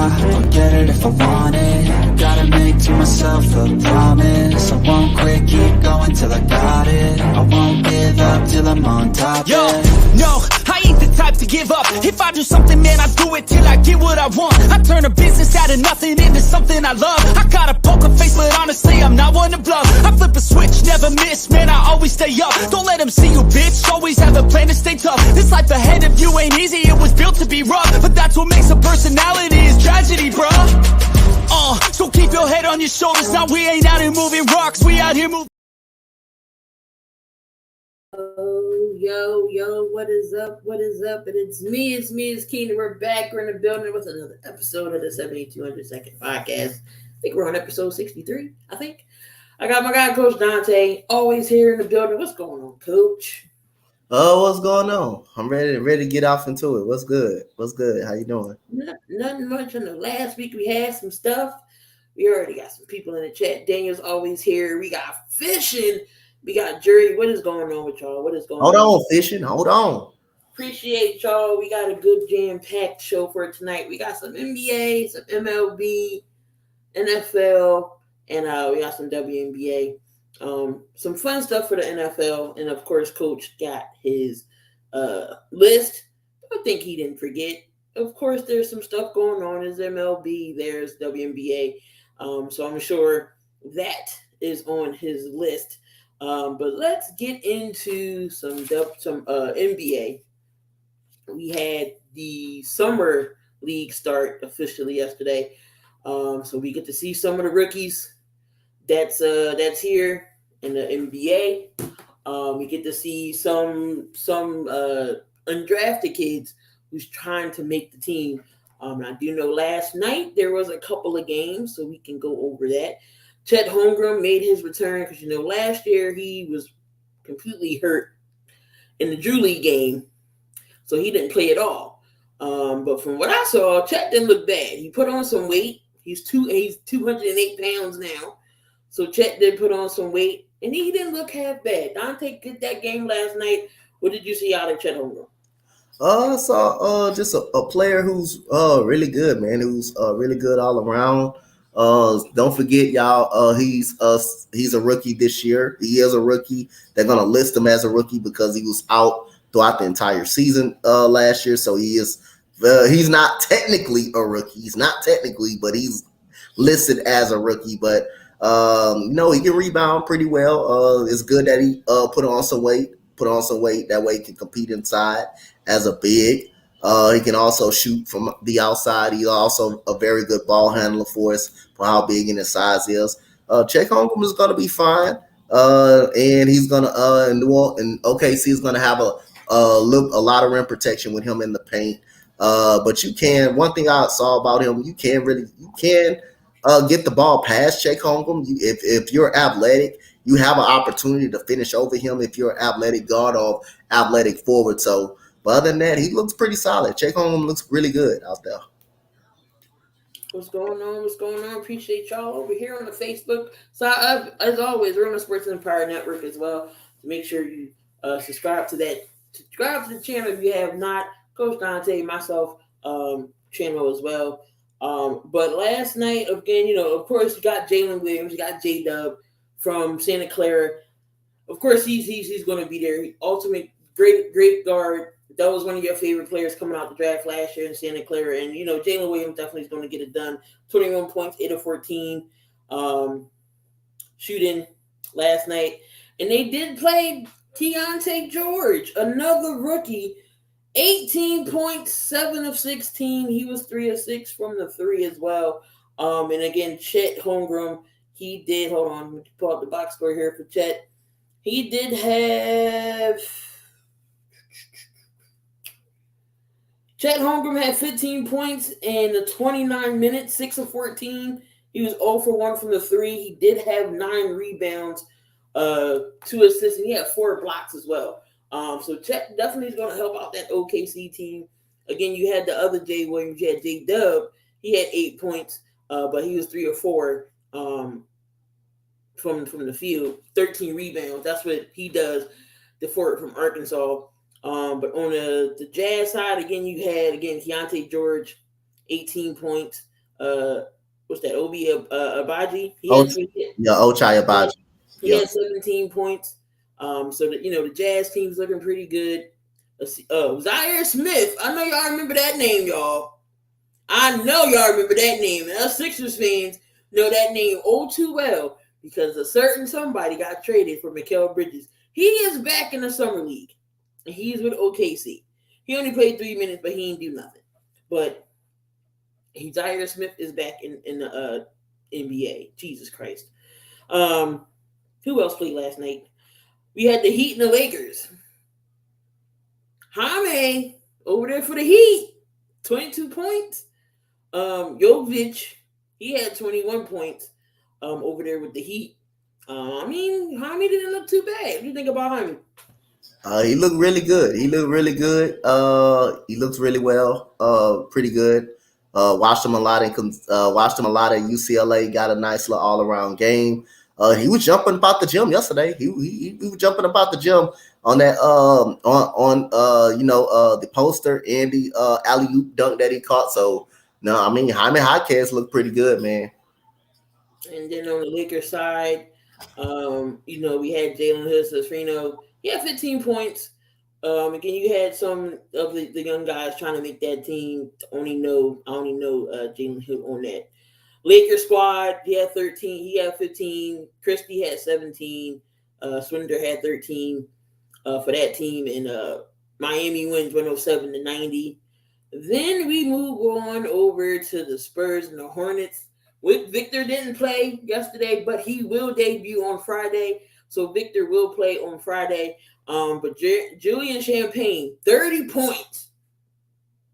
try, I'll get it if I want it. Gotta make to myself a promise, I won't quit, keep going till I got it. I won't give up till I'm on top. Yo, no, I ain't the type to give up. If I do something, man, I do it till I get what I want. I turn a business out of nothing into something I love. I got a poker face, but honestly, I'm not one to bluff. I flip a switch, never miss, man, I always stay up. Don't let them see you, bitch, always have a plan to stay tough. This life ahead of you ain't easy, it was built to be rough. But that's what makes a personality, is tragedy, bruh. So keep your head on your shoulders. Now we ain't out here moving rocks, we out here moving. Oh, yo, what is up? And it's me, Keenan. We're back. We're in the building with another episode of the 7200 Second Podcast. I think we're on episode 63, I think. I got my guy, Coach Dante, always here in the building. What's going on, Coach? Oh, what's going on? I'm ready to get off into it. What's good? How you doing? Nothing much. I know last week we had some stuff. We already got some people in the chat. Daniel's always here. We got fishing. We got Jury. What is going on with y'all? Hold on, fishing. Hold on. Appreciate y'all. We got a good jam-packed show for tonight. We got some NBA, some MLB, NFL, and we got some WNBA. Some fun stuff for the NFL. And, of course, Coach got his list. I think he didn't forget. Of course, there's some stuff going on. There's MLB. There's WNBA. So I'm sure that is on his list. But let's get into some NBA. We had the summer league start officially yesterday. So we get to see some of the rookies that's here in the NBA. We get to see some undrafted kids who's trying to make the team. I do know last night there was a couple of games, so we can go over that. Chet Holmgren made his return because, last year he was completely hurt in the Drew League game, so he didn't play at all. But from what I saw, Chet didn't look bad. He put on some weight. He's 208 pounds now, so Chet did put on some weight, and he didn't look half bad. Dante did that game last night. What did you see out of Chet Holmgren? I saw just a player who's really good, man. Who's really good all around. Don't forget, y'all. He's a rookie this year. He is a rookie. They're gonna list him as a rookie because he was out throughout the entire season last year. So he is. He's not technically a rookie. But he's listed as a rookie. But he can rebound pretty well. It's good that he put on some weight. That way he can compete inside as a big. He can also shoot from the outside. He's also a very good ball handler for us for how big and his size is. Chet Holmgren is going to be fine, and he's going to in OKC is going to have a lot of rim protection with him in the paint. But one thing I saw about him, you can get the ball past Chet Holmgren. If you're athletic, you have an opportunity to finish over him if you're an athletic guard or athletic forward. So, but other than that, he looks pretty solid. Chet Holmgren looks really good out there. What's going on? Appreciate y'all over here on the Facebook. So, as always, we're on the Sports Empire Network as well. So make sure you subscribe to that. Subscribe to the channel if you have not. Coach Dante, myself, channel as well. But last night, again, of course, you got Jalen Williams, you got J-Dub from Santa Clara. Of course, he's going to be there. Ultimate great guard. That was one of your favorite players coming out the draft last year in Santa Clara. And, Jalen Williams definitely is going to get it done. 21 points, 8 of 14 shooting last night. And they did play Keontae George, another rookie. 18 points, 7 of 16. He was 3 of 6 from the 3 as well. And again, Chet Holmgren, he did, hold on, let me pull out the box score here for Chet. He did have, Chet Holmgren had 15 points in the 29 minutes, 6 of 14. He was 0 for 1 from the 3. He did have 9 rebounds, 2 assists, and he had 4 blocks as well. So Chet definitely is going to help out that OKC team. Again, you had the other Jay Williams. You had J-Dub. He had 8 points, but he was 3 or 4 from the field. 13 rebounds. That's what he does. The forward from Arkansas. But on the Jazz side, again, you had Keontae George, 18 points. what's that? Obi Abaji. Oh, yeah, Ochai Abaji. He had 17 points. So that the Jazz team's looking pretty good. Let's see. Zaire Smith. I know y'all remember that name, y'all. I know y'all remember that name. And us Sixers fans know that name all too well because a certain somebody got traded for Mikal Bridges. He is back in the summer league, and he's with OKC. He only played 3 minutes, but he didn't do nothing. But Zaire Smith is back in the NBA. Jesus Christ. Who else played last night? We had the Heat and the Lakers. Jaime over there for the Heat, 22 points. Jovic, he had 21 points over there with the Heat. Jaime didn't look too bad. What do you think about Jaime? He looked really good. He looks really well. Pretty good. Watched him a lot at UCLA. Got a nice little all around game. He was jumping about the gym yesterday. He was jumping about the gym on that the poster and the alley-oop dunk that he caught. So no, Jaime Jaquez looked pretty good, man. And then on the Lakers side, we had Jalen Hood-Schifino. He had 15 points. Again, you had some of the young guys trying to make that team. I only know Jalen Hood on that. Lakers squad, he had 13. He had 15. Christie had 17. Swindler had 13 for that team. And Miami wins 107-90. Then we move on over to the Spurs and the Hornets. Victor didn't play yesterday, but he will debut on Friday. So Victor will play on Friday. But Julian Champagne, 30 points.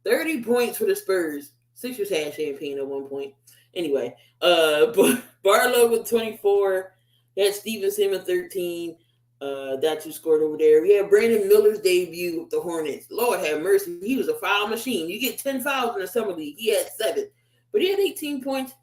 30 points for the Spurs. Sixers had Champagne at one point. Anyway, Barlow with 24. He had Stevenson with 13. That's who scored over there. We had Brandon Miller's debut with the Hornets. Lord have mercy. He was a foul machine. You get 10 fouls in the summer league. He had 7. But he had 18 points,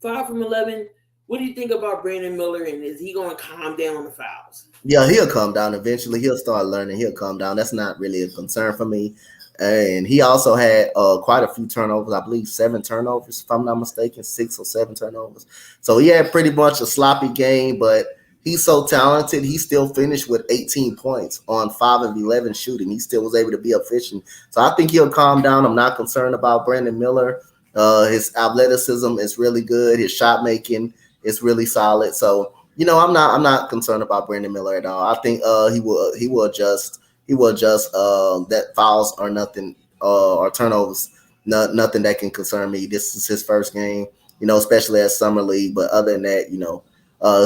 5 from 11. What do you think about Brandon Miller, and is he going to calm down the fouls? Yeah, he'll calm down eventually. He'll start learning. He'll calm down. That's not really a concern for me. And he also had quite a few turnovers. I believe 7 turnovers, if I'm not mistaken, 6 or 7 turnovers. So he had pretty much a sloppy game, but he's so talented. He still finished with 18 points on 5 of 11 shooting. He still was able to be efficient. So I think he'll calm down. I'm not concerned about Brandon Miller. His athleticism is really good. His shot making is really solid. So, I'm not concerned about Brandon Miller at all. I think he will adjust. He will adjust. That fouls are nothing, or turnovers, nothing that can concern me. This is his first game, especially at summer league. But other than that,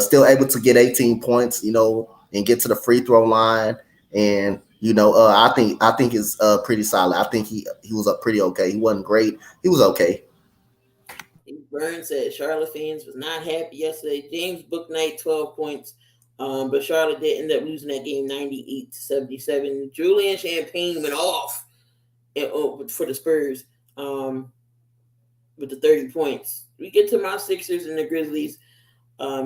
still able to get 18 points, and get to the free throw line. And I think it's pretty solid. I think he was up pretty okay. He wasn't great. He was okay. Burns said Charlotte fans was not happy yesterday. James Bouknight, 12 points. But Charlotte did end up losing that game 98-77. Julian Champagne went off for the Spurs with the 30 points. We get to my Sixers and the Grizzlies.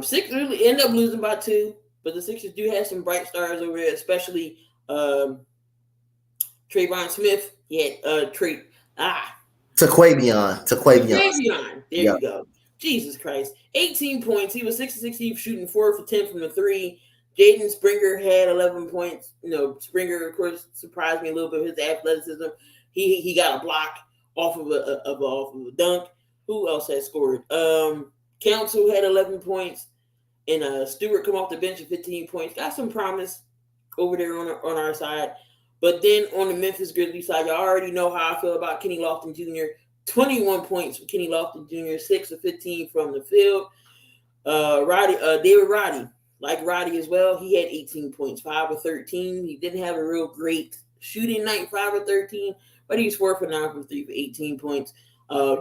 Sixers end up losing by 2, but the Sixers do have some bright stars over there, especially Trayvon Smith. He had Taquavion. There you go. Jesus Christ. 18 points. He was 6-16 shooting 4 for 10 from the 3. Jaden Springer had 11 points. Springer, of course, surprised me a little bit with his athleticism. He got a block off of a dunk. Who else had scored? Council had 11 points. And Stewart come off the bench with 15 points. Got some promise over there on our side. But then on the Memphis Grizzlies side, y'all already know how I feel about Kenny Lofton Jr. 21 points for Kenny Lofton Jr., 6 of 15 from the field. David Roddy, like Roddy as well, he had 18 points, 5 of 13. He didn't have a real great shooting night, 5 of 13, but he's 4 for 9 from 3 for 18 points.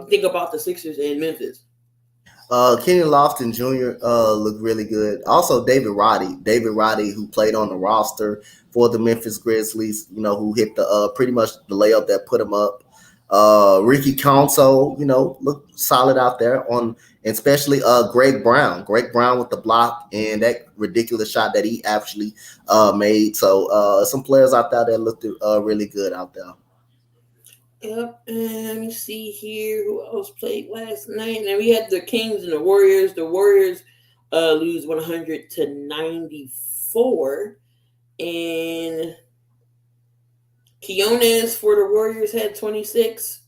Think about the Sixers in Memphis. Kenny Lofton Jr. Looked really good. Also, David Roddy, who played on the roster for the Memphis Grizzlies, who hit the pretty much the layup that put him up. Ricky Council, looked solid out there and especially Greg Brown with the block and that ridiculous shot that he actually made. So some players out there that looked really good out there. Yep. And let me see here who else played last night. And then we had the Kings and the Warriors. The Warriors lose 100-94. And Quinones for the Warriors had 26.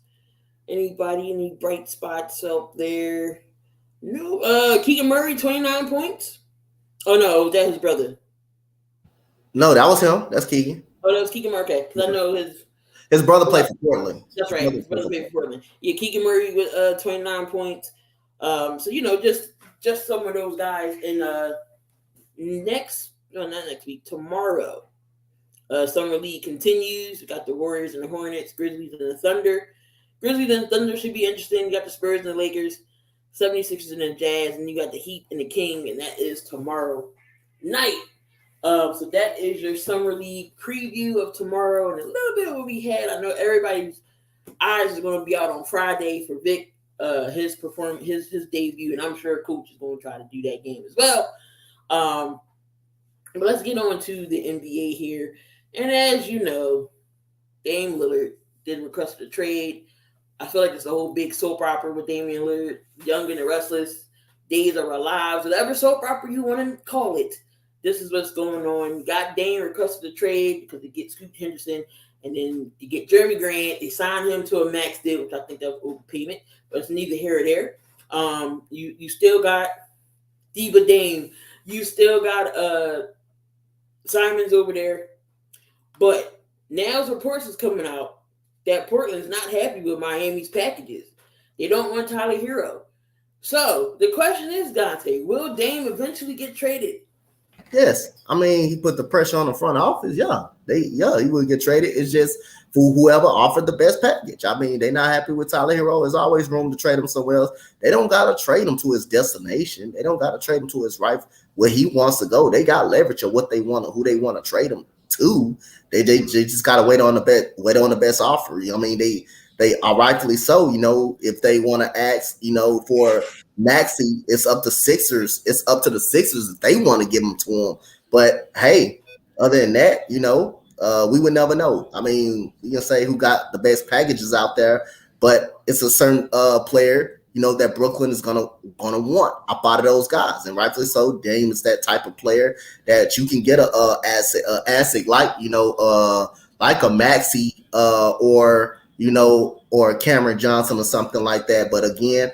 Anybody, any bright spots out there? No. Keegan Murray, 29 points. Oh, no, that's his brother. No, that was him. That's Keegan. Oh, that was Keegan Murray. Okay, because I know his brother played for Portland. That's right. His brother played for Portland. Yeah, Keegan Murray with 29 points. So just some of those guys. And not next week, tomorrow, Summer League continues. We got the Warriors and the Hornets, Grizzlies and the Thunder. Grizzlies and the Thunder should be interesting. You got the Spurs and the Lakers, 76ers and the Jazz, and you got the Heat and the King, and that is tomorrow night. So that is your Summer League preview of tomorrow and a little bit of what we had. I know everybody's eyes is going to be out on Friday for Vic, his debut, and I'm sure Coach is going to try to do that game as well. But let's get on to the NBA here. And as you know, Dame Lillard did request a trade. I feel like it's a whole big soap opera with Damian Lillard, Young and the Restless, Days of Our Lives, whatever soap opera you want to call it. This is what's going on. Got Dame requested a trade because they get Scoot Henderson, and then to get Jeremy Grant, they signed him to a max deal, which I think that was overpayment, but it's neither here or there. You still got Diva Dame. You still got Simons over there. But now's reports is coming out that Portland's not happy with Miami's packages. They don't want Tyler Hero. So the question is, Dante, will Dame eventually get traded? Yes, I mean he put the pressure on the front office. He would get traded. It's just for whoever offered the best package. I mean, they're not happy with Tyler Hero. There's always room to trade him somewhere else. They don't gotta trade him to his destination. They don't gotta trade him to his right where he wants to go. They got leverage of what they want, who they want to trade him to. They just gotta wait on the best offer. I mean, they are rightfully so. If they want to ask, for Maxey, it's up to Sixers. It's up to the Sixers if they want to give him to him. But hey, other than that, we would never know. I mean, you can say who got the best packages out there, but it's a certain player, that Brooklyn is gonna want up out of those guys, and rightfully so. Dame is that type of player that you can get a asset like like a Maxey or Cameron Johnson or something like that. But again,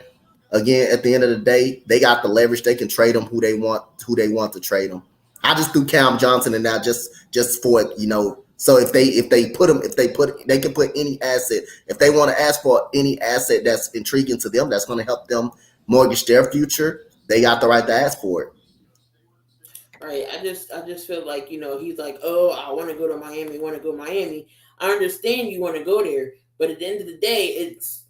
at the end of the day, they got the leverage. They can trade them who they want to trade them. I just threw Cam Johnson in there just for it, So if they can put any asset. If they want to ask for any asset that's intriguing to them, that's going to help them mortgage their future, they got the right to ask for it. Right. I just feel like, he's like, oh, I want to go to Miami. I understand you want to go there, but at the end of the day, it's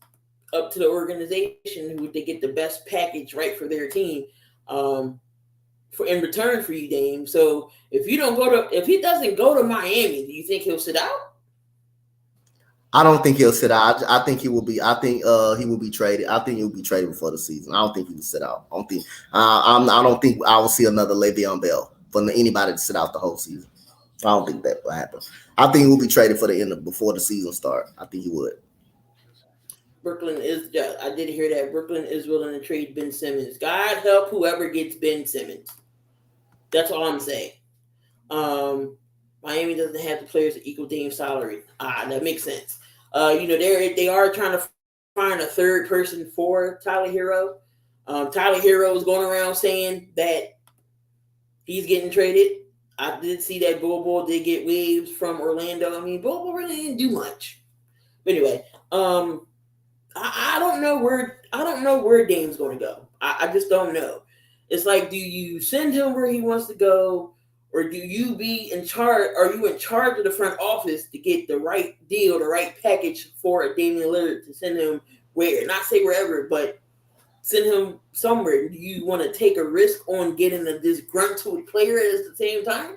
up to the organization who they get the best package right for their team, in return for you, Dame. So if he doesn't go to Miami, do you think he'll sit out? I don't think he'll sit out. I think he will be. I think he will be traded. I think he'll be traded before the season. I don't think he will sit out. I don't think I will see another Le'Veon Bell for anybody to sit out the whole season. I don't think that will happen. I think he will be traded before the season start. I think he would. I did hear that Brooklyn is willing to trade Ben Simmons. God help whoever gets Ben Simmons. That's all I'm saying. Miami doesn't have the players that equal Dame's salary. That makes sense. They are trying to find a third person for Tyler Hero. Tyler Hero is going around saying that he's getting traded. I did see that Bobo did get waived from Orlando. I mean, Bobo really didn't do much. But anyway, I don't know where Dame's going to go. I just don't know. It's like, do you send him where he wants to go, or do you be in charge? Are you in charge of the front office to get the right deal, the right package for Damian Lillard to send him where? Not say wherever, but send him somewhere. Do you want to take a risk on getting a disgruntled player at the same time?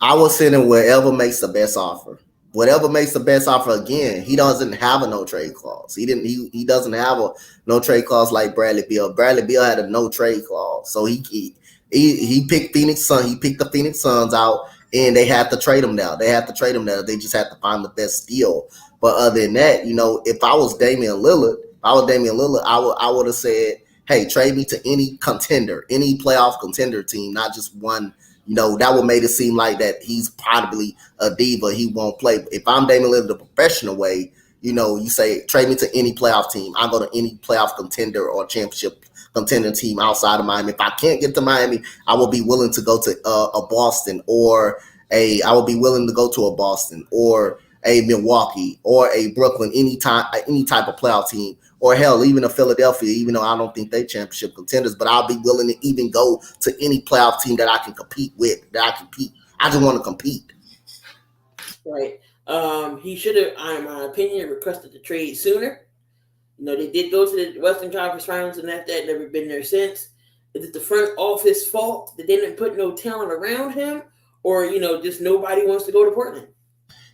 I will send him wherever makes the best offer. Whatever makes the best offer. Again, he doesn't have a no trade clause. He doesn't have a no trade clause like Bradley Beal. Bradley Beal had a no trade clause, so he picked Phoenix Suns. He picked the Phoenix Suns out, and they had to trade him now. They just had to find the best deal But other than that, if I was Damian Lillard, I would have said, hey, trade me to any contender, any playoff contender team, not just one. That would make it seem like that he's probably a diva. He won't play. If I'm Damian Lillard the professional way, you say trade me to any playoff team. I'll go to any playoff contender or championship contender team outside of Miami. If I can't get to Miami, I will be willing to go to a Boston I will be willing to go to a Boston or a Milwaukee or a Brooklyn, any type of playoff team, or hell, even a Philadelphia, even though I don't think they championship contenders, but I'll be willing to even go to any playoff team that I can compete with, I just want to compete. Right. He should have, in my opinion, requested the trade sooner. They did go to the Western Conference Finals, and after that, never been there since. Is it the front office fault that they didn't put no talent around him, or just nobody wants to go to Portland?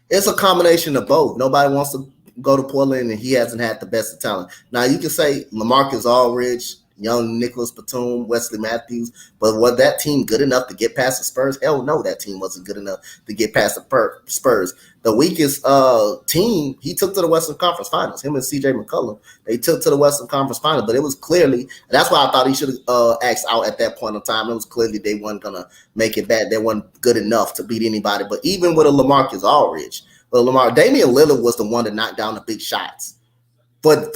It's a combination of both. Nobody wants to go to Portland, and he hasn't had the best of talent. Now, you can say LaMarcus Aldridge, young Nicholas Batum, Wesley Matthews, but was that team good enough to get past the Spurs? Hell no, that team wasn't good enough to get past the Spurs. The weakest team he took to the Western Conference Finals, him and CJ McCollum, they took to the Western Conference Finals, but it was clearly, that's why I thought he should have asked out at that point in time. It was clearly they weren't going to make it back. They weren't good enough to beat anybody, but even with a LaMarcus Aldridge, Damian Lillard was the one to knock down the big shots. But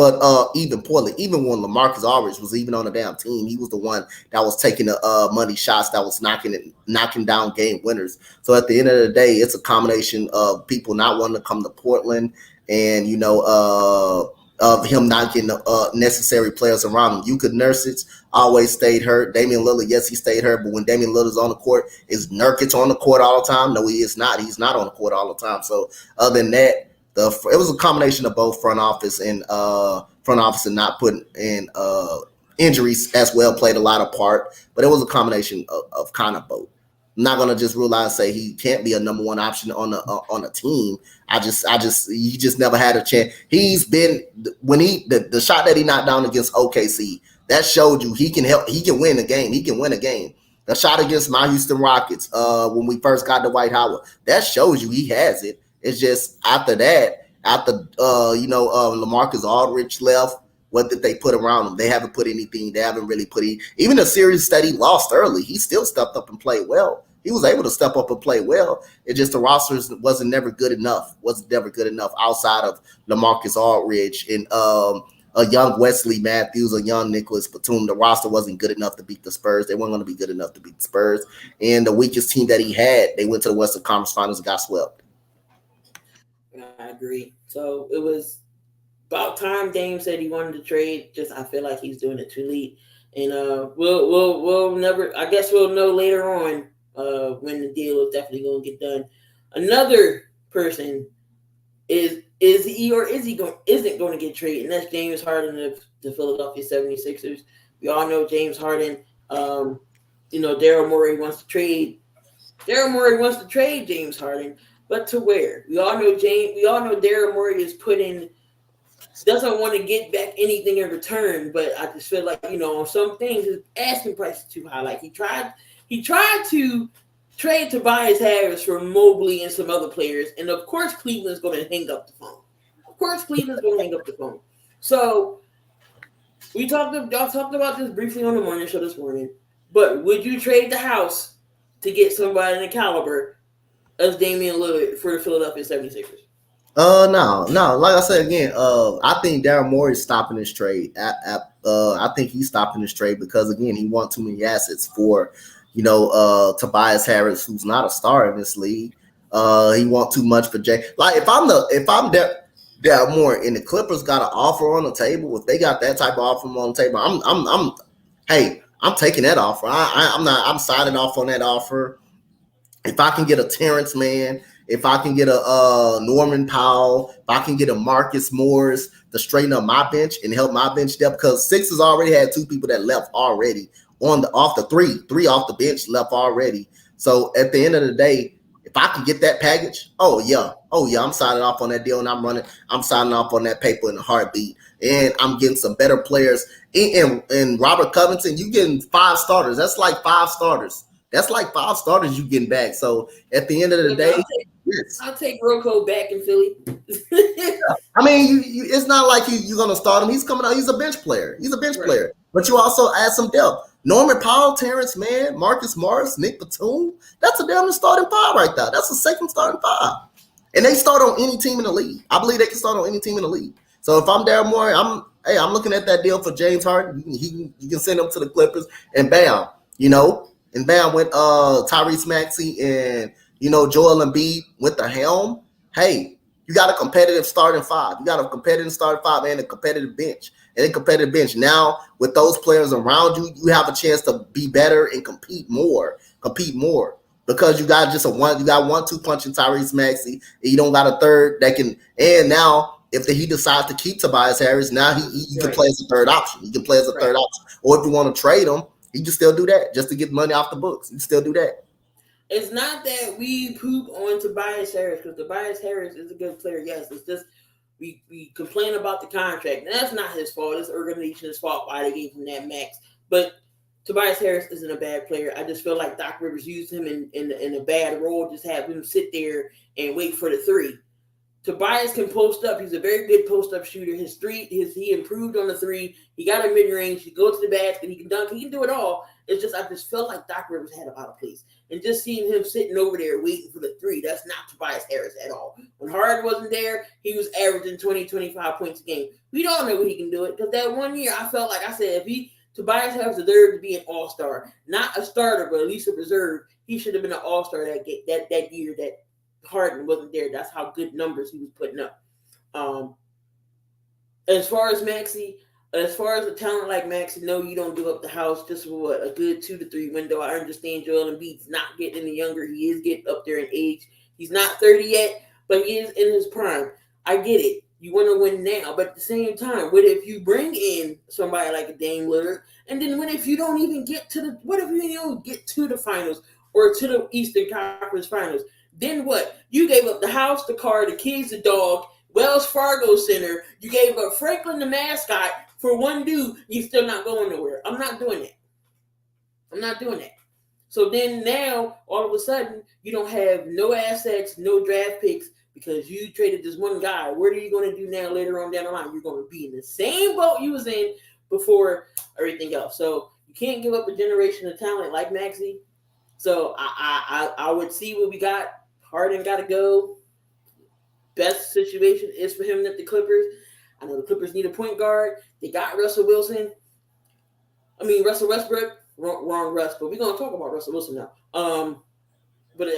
even Portland, even when LaMarcus Aldridge was even on the damn team, he was the one that was taking the money shots, that was knocking down game winners. So at the end of the day, it's a combination of people not wanting to come to Portland, and of him not getting necessary players around him. You could Nurkic always stayed hurt. Damian Lillard, yes, he stayed hurt, but when Damian Lillard's on the court, is Nurkic on the court all the time? No, he is not. He's not on the court all the time. So other than that, it was a combination of both front office and not putting in injuries as well played a lot of part, but it was a combination of kind of both. I'm not gonna just rule out and say he can't be a number one option on a team. He just never had a chance. He's been the shot that he knocked down against OKC, that showed you he can win a game. He can win a game. The shot against my Houston Rockets when we first got to Dwight Howard, that shows you he has it. It's just after LaMarcus Aldridge left, what did they put around him? They haven't put anything. They haven't really put even the series that he lost early, he still stepped up and played well. He was able to step up and play well. It's just the rosters wasn't never good enough outside of LaMarcus Aldridge and a young Wesley Matthews, a young Nicholas Batum. The roster wasn't good enough to beat the Spurs. They weren't going to be good enough to beat the Spurs. And the weakest team that he had, they went to the Western Conference Finals and got swept. I agree. So it was about time Dame said he wanted to trade. Just I feel like he's doing it too late, and we'll never. I guess we'll know later on when the deal is definitely going to get done. Another person isn't going to get traded, and that's James Harden of the Philadelphia 76ers. We all know James Harden. Daryl Morey wants to trade. Daryl Morey wants to trade James Harden. But to where? We all know Daryl Morey doesn't want to get back anything in return, but I just feel like, on some things his asking price is too high. Like he tried to trade Tobias Harris for Mobley and some other players, and of course Cleveland's going to hang up the phone. So y'all talked about this briefly on the morning show this morning, but would you trade the house to get somebody in the caliber as Damian Lillard for the Philadelphia 76ers? No. Like I said again, I think Daryl Morey is stopping this trade. I think he's stopping this trade because again, he wants too many assets for, Tobias Harris, who's not a star in this league. He wants too much for Jay. Like if I'm Daryl Morey and the Clippers got an offer on the table, if they got that type of offer on the table, I'm taking that offer. I'm signing off on that offer. If I can get a Terrence Mann, if I can get a Norman Powell, if I can get a Marcus Morris to straighten up my bench and help my bench depth, because Sixers already had two people that left already off the three off the bench left already. So at the end of the day, if I can get that package, oh yeah, I'm signing off on that deal and I'm signing off on that paper in a heartbeat. And I'm getting some better players. And Robert Covington, you getting 5 starters. That's like 5 starters. You getting back. So at the end of the day, Yes. I'll take Rocco back in Philly. I mean, it's not like you're going to start him. He's coming out. He's a bench player. He's a bench Right. player. But you also add some depth. Norman Powell, Terrence Mann, Marcus Morris, Nick Batum. That's a damn starting five right there. That's a second starting five. And they start on any team in the league. I believe they can start on any team in the league. So if I'm Daryl Morey, I'm looking at that deal for James Harden. You can send him to the Clippers, and bam, and bam with Tyrese Maxey and Joel Embiid with the helm. Hey, you got a competitive starting five. You got a competitive starting five and a competitive bench. And a competitive bench. Now, with those players around you, you have a chance to be better and compete more. Because you got just you got 1-2 punch in Tyrese Maxey, and you don't got a third that can. And now, if he decides to keep Tobias Harris, now he can play as a third option. He can play as a third option. Or if you want to trade him, he can still do that just to get money off the books. You still do that. It's not that we poop on Tobias Harris, because Tobias Harris is a good player. Yes, it's just we complain about the contract, and that's not his fault. It's the organization's fault why they gave him that max. But Tobias Harris isn't a bad player. I just feel like Doc Rivers used him in a bad role, just have him sit there and wait for the three. Tobias can post up. He's a very good post-up shooter. He improved on the three. He got a mid-range. He goes to the basket. He can dunk. He can do it all. It's just I just felt like Doc Rivers had him out of place. And just seeing him sitting over there waiting for the three, that's not Tobias Harris at all. When Harden wasn't there, he was averaging 20, 25 points a game. We don't know when he can do it, because that 1 year I felt like I said, Tobias Harris deserved to be an all-star. Not a starter, but at least a reserve. He should have been an all-star that year that Harden wasn't there. That's how good numbers he was putting up. As far as a talent like Maxey, no, you don't give up the house just for a good 2 to 3 window. I understand Joel Embiid's not getting any younger. He is getting up there in age. He's not 30 yet, but he is in his prime. I get it. You want to win now, but at the same time, what if you bring in somebody like a Dame Lillard, and then what if you don't even get to the finals or to the Eastern Conference Finals? Then what? You gave up the house, the car, the kids, the dog, Wells Fargo Center. You gave up Franklin the mascot for one dude. You're still not going nowhere. I'm not doing that. So then now, all of a sudden, you don't have no assets, no draft picks, because you traded this one guy. What are you going to do now later on down the line? You're going to be in the same boat you was in before everything else. So you can't give up a generation of talent like Maxey. So I would see what we got. Harden got to go. Best situation is for him at the Clippers. I know the Clippers need a point guard. They got Russell Westbrook. Wrong Russ, but we're going to talk about Russell Wilson now. But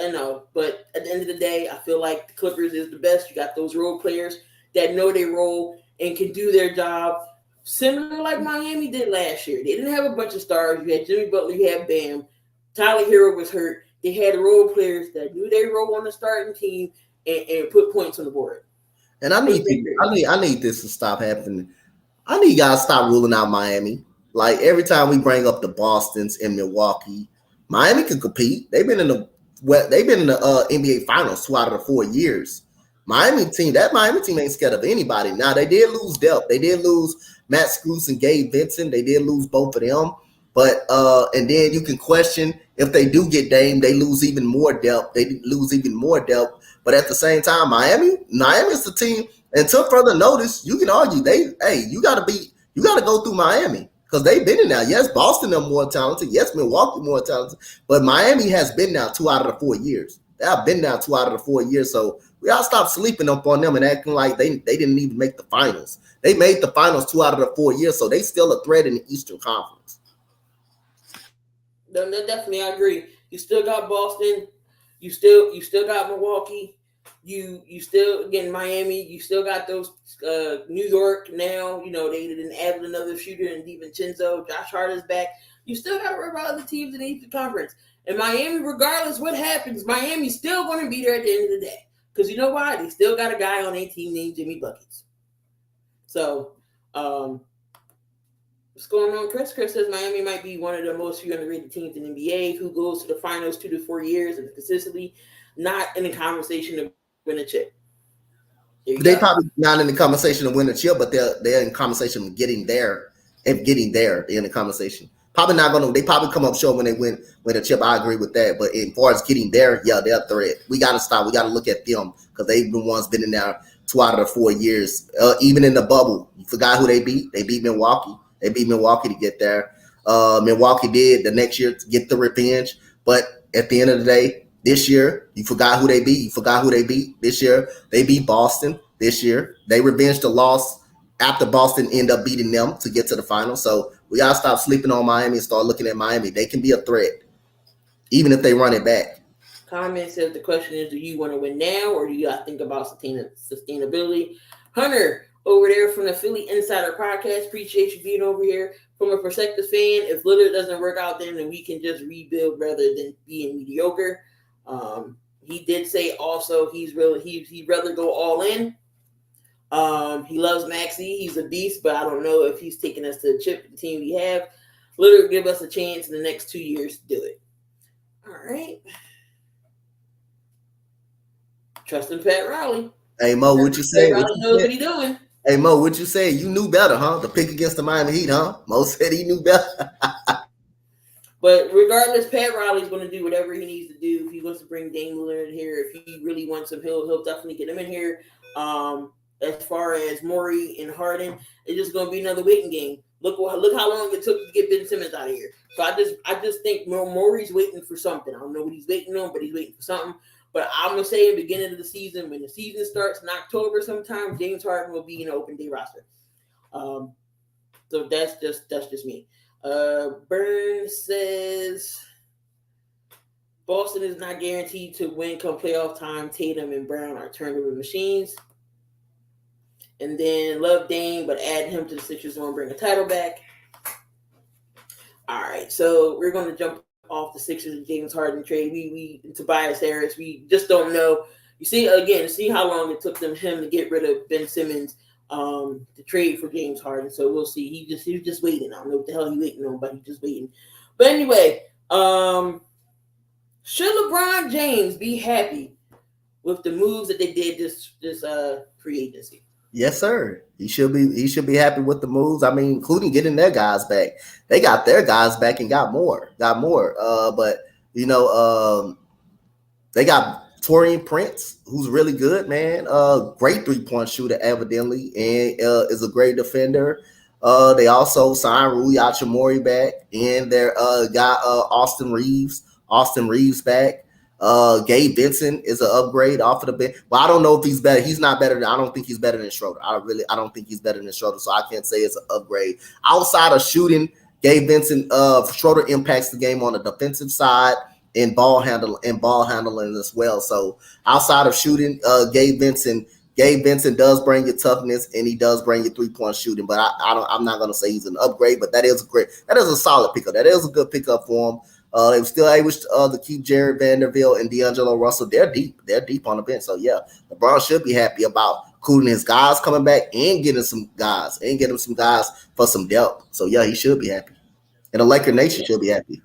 at the end of the day, I feel like the Clippers is the best. You got those role players that know their role and can do their job, similar like Miami did last year. They didn't have a bunch of stars. You had Jimmy Butler, you had Bam. Tyler Hero was hurt. They had role players that knew their role on the starting team and put points on the board. And I need this to stop happening. I need y'all to stop ruling out Miami. Like every time we bring up the Bostons and Milwaukee, Miami can compete. They've been in the NBA Finals 2 out of the 4 years. Miami team ain't scared of anybody. Now they did lose depth. They did lose Matt Scruse and Gabe Vincent. They did lose both of them. But and then you can question if they do get Dame, they lose even more depth. But at the same time, Miami is the team. Until further notice, you can argue you got to go through Miami because they've been in there. Yes, Boston are more talented. Yes, Milwaukee more talented. But Miami has been now 2 out of the 4 years. They have been now 2 out of the 4 years. So we gotta stop sleeping up on them and acting like they didn't even make the finals. They made the finals 2 out of the 4 years, so they still a threat in the Eastern Conference. No, definitely, I agree. You still got Boston. You still got Milwaukee. You still again Miami. You still got those New York now. They didn't add another shooter in DiVincenzo. Josh Harden's back. You still got to worry about other teams in the Eastern Conference. And Miami, regardless what happens, Miami's still going to be there at the end of the day. Because you know why? They still got a guy on their team named Jimmy Buckets. So, what's going on, Chris? Chris says Miami might be one of the most underrated teams in the NBA who goes to the finals 2 to 4 years and consistently not in the conversation to win a chip. They probably not in the conversation to win a chip, but they're in conversation of getting there. They're in the conversation. Probably not gonna. They probably come up short when they win a chip. I agree with that. But as far as getting there, yeah, they're a threat. We gotta stop. We gotta look at them because they've been ones been in there 2 out of the 4 years. Even in the bubble, you forgot who they beat. They beat Milwaukee. They beat Milwaukee to get there. Milwaukee did the next year to get the revenge. But at the end of the day, this year you forgot who they beat. You forgot who they beat this year. They beat Boston this year. They revenged the loss after Boston ended up beating them to get to the final. So we gotta stop sleeping on Miami and start looking at Miami. They can be a threat, even if they run it back. Comment says the question is, do you want to win now or do you got to think about sustainability? Hunter, over there from the Philly Insider Podcast, appreciate you being over here. From a perspective fan, if Lillard doesn't work out then we can just rebuild rather than being mediocre. He did say also he'd rather go all in. He loves Maxey. He's a beast, but I don't know if he's taking us to the chip, the team we have. Lillard give us a chance in the next 2 years to do it. All right. Trusting Pat Riley. Hey Mo, what you say? Pat Riley knows what he's doing. Hey Mo, what you say? You knew better, huh? The pick against the Miami Heat, huh? Mo said he knew better. But regardless, Pat Riley's going to do whatever he needs to do. If he wants to bring Dame Lillard in here, if he really wants him, he'll definitely get him in here. As far as Morey and Harden, it's just going to be another waiting game. Look how long it took to get Ben Simmons out of here. So I just think Morey's waiting for something. I don't know what he's waiting on, but he's waiting for something. But I'm gonna say in the beginning of the season, when the season starts in October, sometime James Harden will be in an open day roster. So that's just me. Burns says Boston is not guaranteed to win come playoff time. Tatum and Brown are turnover machines. And then love Dame, but add him to the Sixers won't bring a title back. All right, so we're going to jump off the Sixers and James Harden trade. We Tobias Harris, we just don't know. You see how long it took him to get rid of Ben Simmons to trade for James Harden. So we'll see. He was just waiting. I don't know what the hell he's waiting on, but he's just waiting. But anyway, should LeBron James be happy with the moves that they did this free agency? Yes, sir. He should be happy with the moves. I mean, including getting their guys back. They got their guys back and got more. But they got Torian Prince, who's really good, man. Great 3-point shooter, evidently, and is a great defender. They also signed Rui Hachimura back, and they got Austin Reeves back. Gabe Vincent is an upgrade off of the bench. Well, I don't know if he's better. He's not better. I don't think he's better than Schroeder. I don't think he's better than Schroeder. So I can't say it's an upgrade. Outside of shooting, Gabe Vincent, Schroeder impacts the game on the defensive side and ball handling as well. So outside of shooting, Gabe Vincent does bring you toughness and he does bring you 3-point shooting. But I'm not gonna say he's an upgrade, but that is a solid pickup. That is a good pickup for him. They were still able to keep Jared Vanderbilt and D'Angelo Russell. They're deep on the bench. So yeah, LeBron should be happy about including his guys coming back and getting some guys for some depth. So yeah, he should be happy, and the Laker Nation should be happy.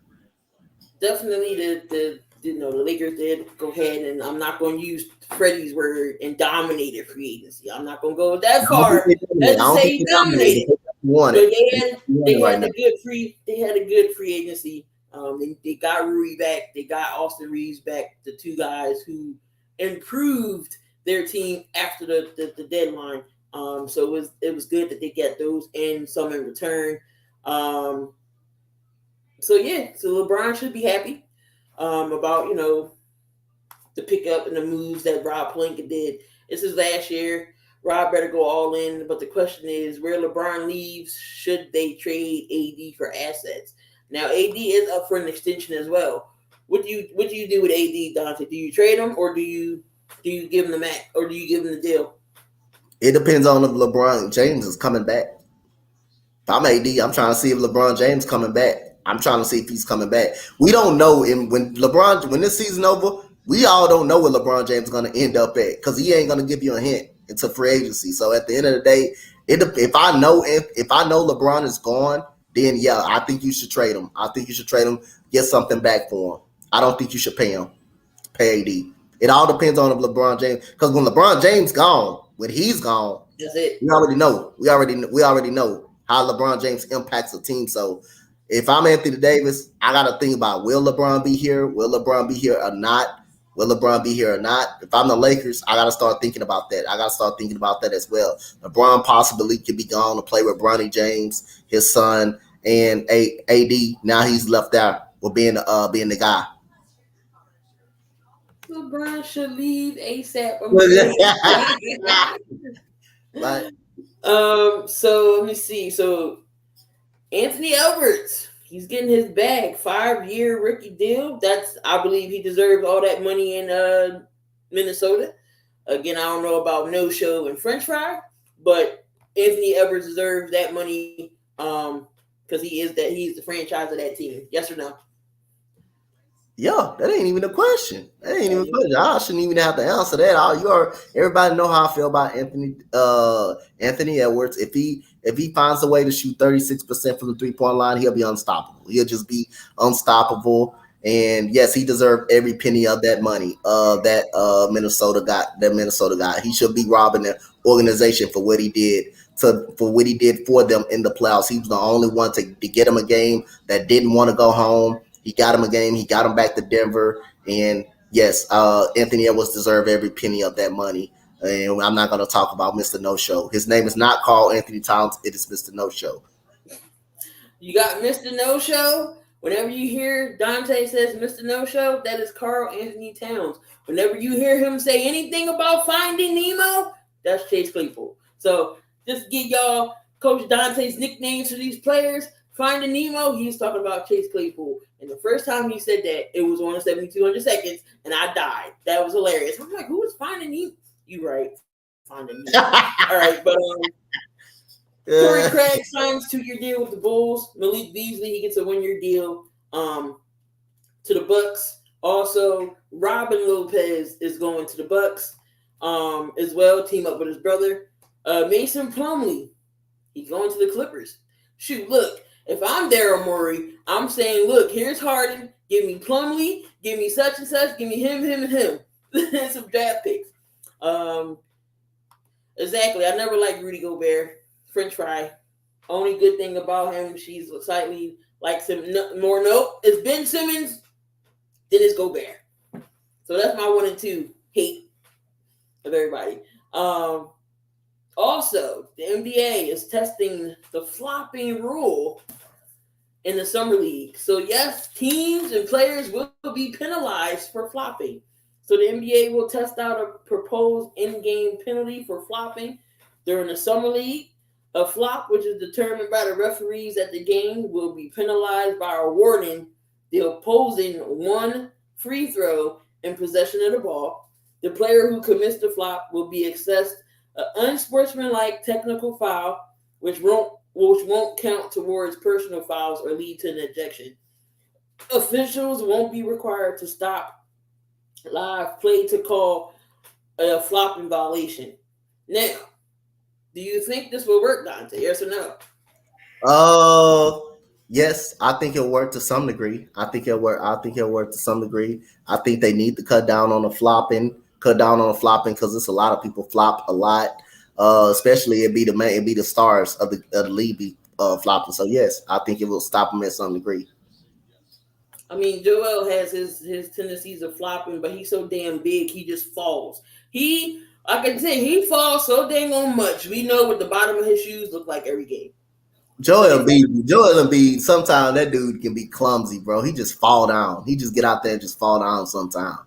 Definitely, the Lakers did go ahead, and I'm not going to use Freddie's word and dominated free agency. I'm not going to go that far. Let's say dominated. But they had a good free agency. They got Rui back. They got Austin Reeves back, the two guys who improved their team after the deadline. So it was good that they get those and some in return. So LeBron should be happy about the pickup and the moves that Rob Pelinka did. This is last year. Rob better go all in. But the question is, where LeBron leaves, should they trade AD for assets? Now, AD is up for an extension as well. What do you do with AD, Dante? Do you trade him or do you give him the max or do you give him the deal? It depends on if LeBron James is coming back. If I'm AD, I'm trying to see if LeBron James coming back. I'm trying to see if he's coming back. We don't know. And when this season over, we all don't know where LeBron James is going to end up at because he ain't going to give you a hint into free agency. So at the end of the day, if I know LeBron is gone, then yeah, I think you should trade him. Get something back for him. I don't think you should pay him. Pay AD. It all depends on if LeBron James, because when LeBron James gone, when he's gone, that's it. We already know. We already know how LeBron James impacts a team. So if I'm Anthony Davis, I got to think about, will LeBron be here? Will LeBron be here or not? Will LeBron be here or not? If I'm the Lakers, I got to start thinking about that. I got to start thinking about that as well. LeBron possibly could be gone to play with Bronny James, his son, and AD. Now he's left out with being the guy. LeBron should leave ASAP. Like, So let me see. So Anthony Edwards, he's getting his bag, 5-year rookie deal. I believe he deserves all that money in Minnesota. Again, I don't know about no show and French fry, but Anthony Edwards deserves that money because he's the franchise of that team. Yes or no? yeah, that ain't even a question. That ain't even a question. I shouldn't even have to answer that. Everybody know how I feel about Anthony Edwards. If he finds a way to shoot 36% from the 3-point line, he'll be unstoppable. He'll just be unstoppable. And yes, he deserved every penny of that money that Minnesota got. He should be robbing the organization for what he did for them in the playoffs. He was the only one to get him a game that didn't want to go home. He got him a game. He got him back to Denver. And yes, Anthony Edwards deserved every penny of that money. And I'm not going to talk about Mr. No-Show. His name is not called Anthony Towns. It is Mr. No-Show. You got Mr. No-Show. Whenever you hear Dante says Mr. No-Show, that is Karl Anthony Towns. Whenever you hear him say anything about Finding Nemo, that's Chase Claypool. So just give y'all Coach Dante's nicknames for these players. Finding Nemo, he's talking about Chase Claypool. And the first time he said that, it was on 7,200 seconds, and I died. That was hilarious. I'm like, who is Finding Nemo? You right. Finding Nemo. All right, but Torrey Craig signs 2-year deal with the Bulls. Malik Beasley, he gets a 1-year deal to the Bucks. Also, Robin Lopez is going to the Bucks as well, team up with his brother. Mason Plumlee, he's going to the Clippers. Shoot, look. If I'm Daryl Morey, I'm saying, look, here's Harden. Give me Plumlee. Give me such and such. Give me him, and him. Some draft picks. Exactly. I never liked Rudy Gobert. French fry. Only good thing about him, she's slightly likes him more. Nope. It's Ben Simmons. Then it's Gobert. So that's my 1 and 2 hate of everybody. Also, the NBA is testing the flopping rule in the summer league. So yes, teams and players will be penalized for flopping. So the NBA will test out a proposed in-game penalty for flopping during the summer league. A flop, which is determined by the referees at the game, will be penalized by awarding the opposing 1 free throw in possession of the ball. The player who commits the flop will be assessed an unsportsmanlike technical foul, which won't count towards personal fouls or lead to an ejection. Officials won't be required to stop live play to call a flopping violation. Now, do you think this will work, Dante? Yes or no? Yes, I think it'll work to some degree. I think it'll work to some degree. I think they need to cut down on the flopping because it's a lot of people flop a lot. Especially it'd be the stars of the league be flopping. So yes, I think it will stop them at some degree. I mean, Joel has his tendencies of flopping, but he's so damn big, he just falls. He falls so dang on much. We know what the bottom of his shoes look like every game. Joel Embiid, sometimes that dude can be clumsy, bro. He just fall down. He just get out there and just fall down sometimes.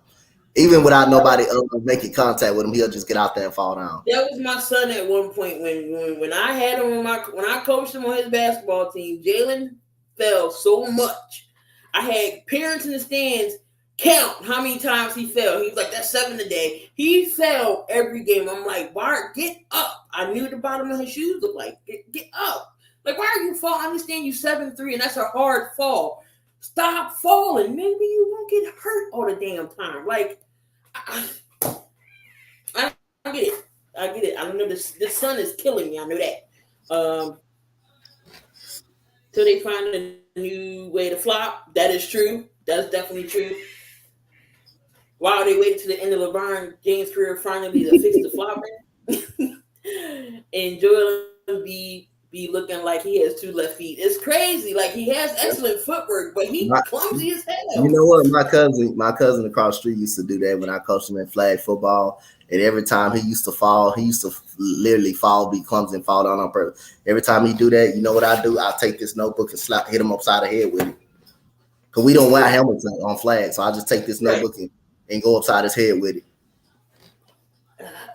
Even without nobody making contact with him, he'll just get out there and fall down. That was my son at one point when I had him when I coached him on his basketball team. Jalen fell so much. I had parents in the stands count how many times he fell. He was like, that's 7 today. He fell every game. I'm like, Bart, get up. I knew the bottom of his shoes looked like. Get up. Like, why are you falling? I understand you 7'3", and that's a hard fall. Stop falling. Maybe you won't get hurt all the damn time. Like, I get it. I know the sun is killing me. I know that. Till they find a new way to flop. That is true. That's definitely true. Wow, they waited to the end of LeBron James' career finally to fix the flopping. And Joel Embiid be looking like he has 2 left feet. It's crazy. Like, he has excellent footwork, but he clumsy as hell. You know what? My cousin across the street used to do that when I coached him in flag football. And every time he used to fall, he used to literally fall, be clumsy, and fall down on purpose. Every time he do that, you know what I do? I take this notebook and hit him upside the head with it. Because we don't wear helmets on flag, so I just take this notebook and go upside his head with it.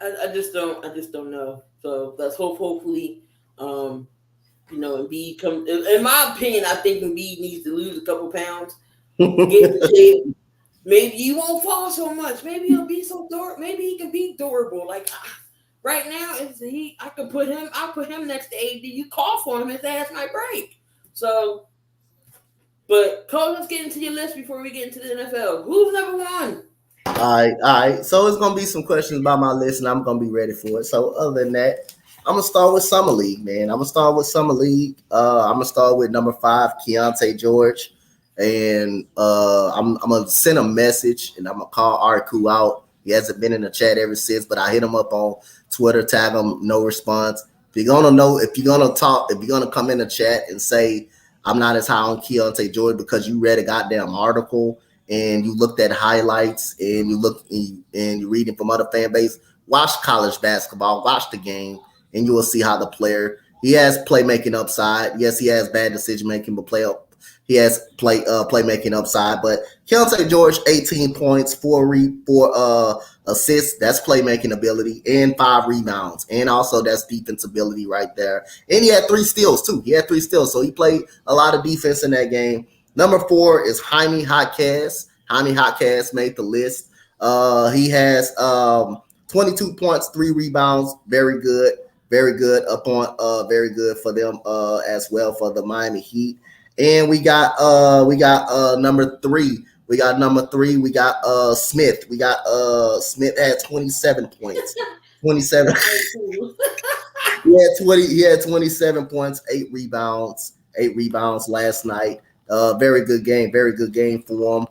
I just don't know. So let's hopefully, Embiid come. In my opinion, I think Embiid needs to lose a couple pounds, get in shape. Maybe he won't fall so much. Maybe he'll be so maybe he can be durable. Like right now, I'll put him next to AD. You call for him, his ass might break. So, but Cole, let's get into your list before we get into the NFL. Who's number 1? All right. So it's gonna be some questions about my list, and I'm gonna be ready for it. So other than that, I'm gonna start with Summer League, man. I'm gonna start with number 5, Keontae George. And I'm gonna send a message and I'm gonna call Arku out. He hasn't been in the chat ever since, but I hit him up on Twitter, tag him, no response. If you're gonna come in the chat and say I'm not as high on Keontae George because you read a goddamn article and you looked at highlights and you're reading from other fan base, watch college basketball, watch the game, and you will see how the player, he has playmaking upside. Yes, he has bad decision making, but he has playmaking upside. But Keontae George, 18 points, 4 assists. That's playmaking ability, and 5 rebounds, and also that's defense ability right there. And he had 3 steals too. So he played a lot of defense in that game. Number 4 is Jaime Jaquez. Jaime Jaquez made the list. He has 22 points, 3 rebounds. Very good very good very good for them as well for the Miami Heat. And we got number 3. We got Smith. Smith had 27 points. 27. He had 27 points, 8 rebounds last night. Very good game for him.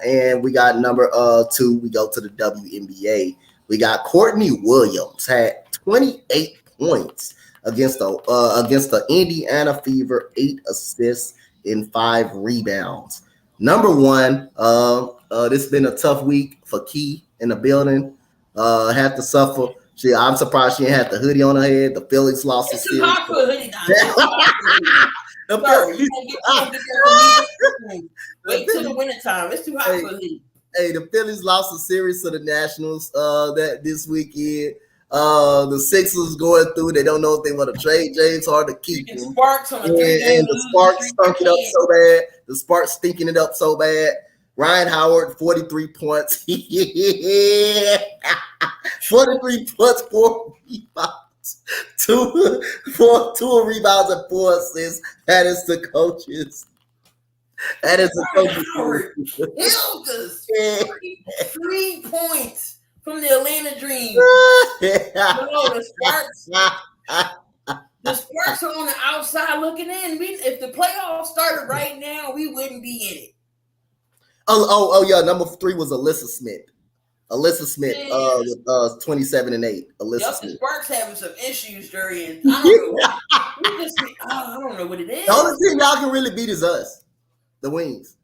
And we got number 2. We go to the WNBA. We got Courtney Williams had 28 points against the Indiana Fever, 8 assists and 5 rebounds. Number 1, this has been a tough week for Key in the building. Had to suffer. I'm surprised she didn't have the hoodie on her head. The Phillies lost the series. Hot for a hoodie now. Wait till the wintertime. It's too hot for a hoodie. Hey, the Phillies lost the series to the Nationals that this weekend. The Sixers going through. They don't know if they want to trade James Harden to keep him. Sparks on and the Sparks stunk it up so bad. The Sparks stinking it up so bad. Ryan Howard, 43 points. 43 points, 4 rebounds. 2 rebounds and 4 assists. That is the coaches. Hilda's 3 points from the Atlanta Dream. The Sparks are on the outside looking in. If the playoffs started right now, we wouldn't be in it. Oh yeah. Number 3 was Alyssa Smith. With 27 and 8. Alyssa Smith. The Sparks having some issues, Durian. I don't know what it is. The only team y'all can really beat is us. The Wings.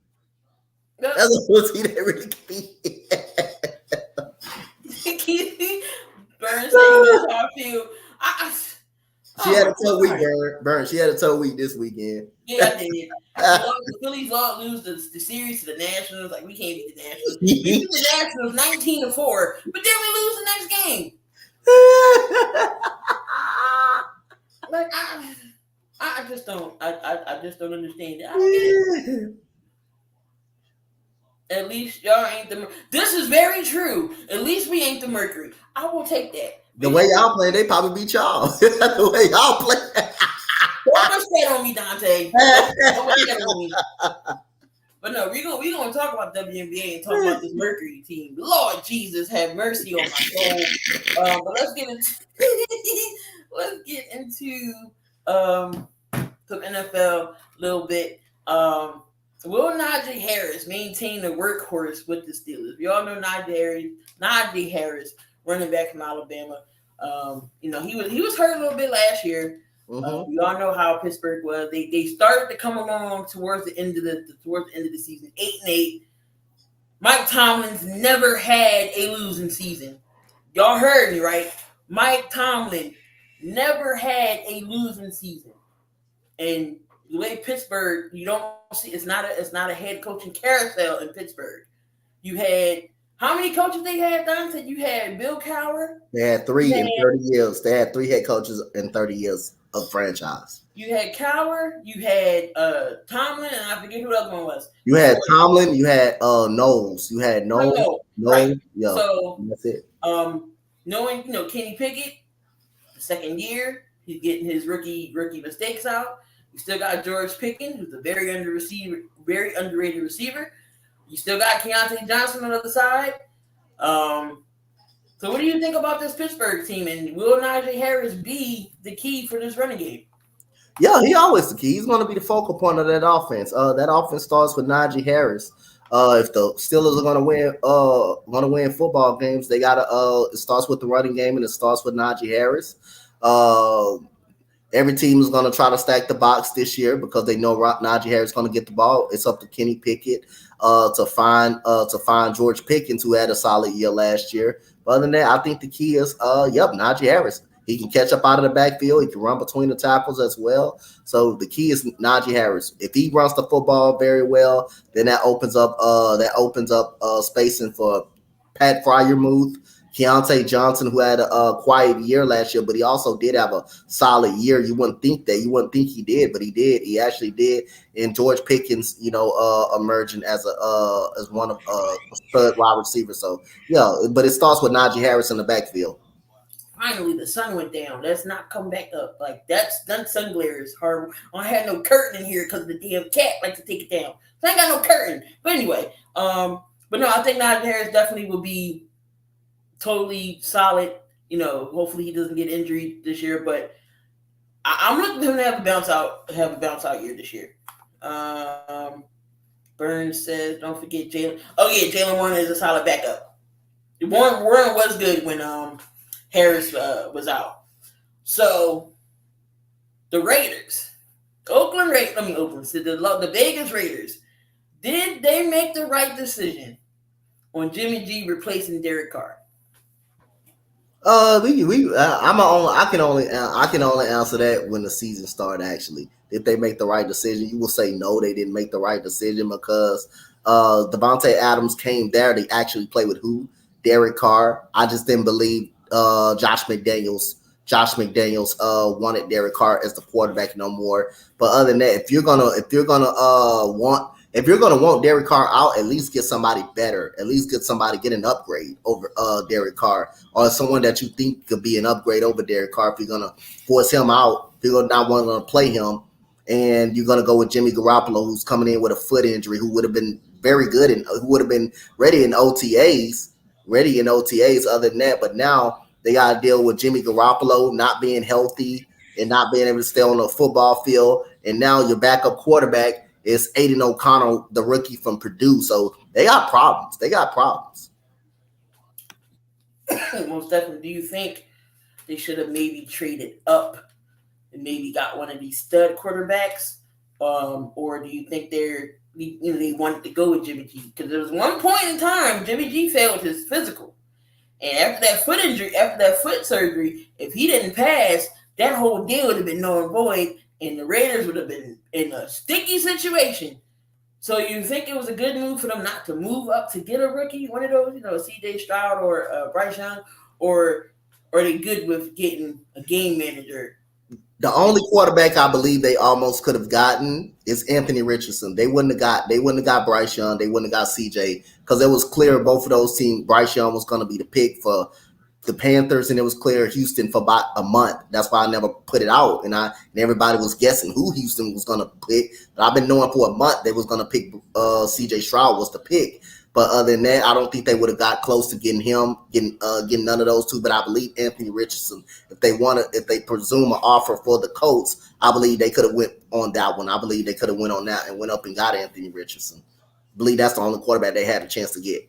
That's the only team that really can beat. Burns saying I feel. She had a tough week, Burn. She had a tough week this weekend. Yeah, I did. The Phillies lose the series to the Nationals. Like, we can't beat the Nationals. We beat the Nationals 19-4, but then we lose the next game. Like, I just don't. I just don't understand it. I don't get it. At least y'all ain't the. This is very true. At least we ain't the Mercury. I will take that. The way y'all play, they probably beat y'all. The way y'all play. Don't push that on me, Dante. Don't push that on me. But no, we're gonna talk about WNBA and talk about this Mercury team. Lord Jesus, have mercy on my soul. But let's get into some NFL a little bit. Will Najee Harris maintain the workhorse with the Steelers? We all know Najee Harris, running back from Alabama. He was hurt a little bit last year. Mm-hmm. We all know how Pittsburgh was. They started to come along towards the end of the season, 8-8. Mike Tomlin's never had a losing season. Y'all heard me, right? Mike Tomlin never had a losing season. And the way Pittsburgh, you don't see it's not a head coaching carousel in Pittsburgh. You had how many coaches they had, Don? Said you had Bill Cowher. They had three in 30 years. They had 3 head coaches in 30 years of franchise. You had Cowher, you had Tomlin, and I forget who the other one was. You had Tomlin, you had Knowles. You had Knowles. Right. Yeah. So that's it. Knowing Kenny Pickett, the second year, he's getting his rookie mistakes out. You still got George Pickens, who's a very underrated receiver. You still got Keontae Johnson on the other side. So what do you think about this Pittsburgh team? And will Najee Harris be the key for this running game? Yeah, he always the key. He's going to be the focal point of that offense. That offense starts with Najee Harris. If the Steelers are going to win football games, they got to. It starts with the running game, and it starts with Najee Harris. Every team is going to try to stack the box this year because they know Najee Harris is going to get the ball. It's up to Kenny Pickett to find George Pickens, who had a solid year last year. But other than that, I think the key is Najee Harris. He can catch up out of the backfield. He can run between the tackles as well. So the key is Najee Harris. If he runs the football very well, then that opens up spacing for Pat Fryermuth, Keontae Johnson, who had a quiet year last year, but he also did have a solid year. You wouldn't think that. You wouldn't think he did, but he did. He actually did. And George Pickens, emerging as one of a stud wide receiver. So yeah, but it starts with Najee Harris in the backfield. Finally, the sun went down. Let's not come back up. Like that sun glare is hard. I had no curtain in here because the damn cat likes to take it down. So I ain't got no curtain. But anyway, but no, I think Najee Harris definitely will be totally solid. Hopefully he doesn't get injured this year. But I'm looking for him to have a bounce out year this year. Burns says, don't forget Jalen. Oh yeah, Jalen Warren is a solid backup. Warren was good when Harris was out. So the Raiders, the Vegas Raiders, did they make the right decision on Jimmy G replacing Derek Carr? I can only answer that when the season started. Actually, if they make the right decision, you will say no, they didn't make the right decision because Devontae Adams came there to actually play with who? Derek Carr. I just didn't believe Josh McDaniels wanted Derek Carr as the quarterback no more. But other than that, if you're gonna want Derek Carr out, at least get somebody better. At least get an upgrade over Derek Carr, or someone that you think could be an upgrade over Derek Carr. If you're gonna force him out, if you're not want to play him, and you're gonna go with Jimmy Garoppolo, who's coming in with a foot injury, who would have been very good and who would have been ready in OTAs. Other than that, but now they got to deal with Jimmy Garoppolo not being healthy and not being able to stay on the football field. And now your backup quarterback is Aiden O'Connell, the rookie from Purdue. So they got problems. Most definitely. Do you think they should have maybe traded up and maybe got one of these stud quarterbacks? Or do you think they wanted to go with Jimmy G? Because there was one point in time Jimmy G failed his physical. And after that foot surgery, if he didn't pass, that whole deal would have been null and void, and the Raiders would have been in a sticky situation. So you think it was a good move for them not to move up to get a rookie, one of those, C.J. Stroud or Bryce Young, or are they good with getting a game manager? The only quarterback I believe they almost could have gotten is Anthony Richardson. They wouldn't have got Bryce Young. They wouldn't have got CJ because it was clear both of those teams. Bryce Young was going to be the pick for the Panthers, and it was clear Houston for about a month. That's why I never put it out, and everybody was guessing who Houston was going to pick. But I've been knowing for a month they was going to pick CJ Stroud was the pick. But other than that, I don't think they would have got close to getting none of those two. But I believe Anthony Richardson, if they presume an offer for the Colts, I believe they could have went on that one. I believe they could have went on that and went up and got Anthony Richardson. I believe that's the only quarterback they had a chance to get.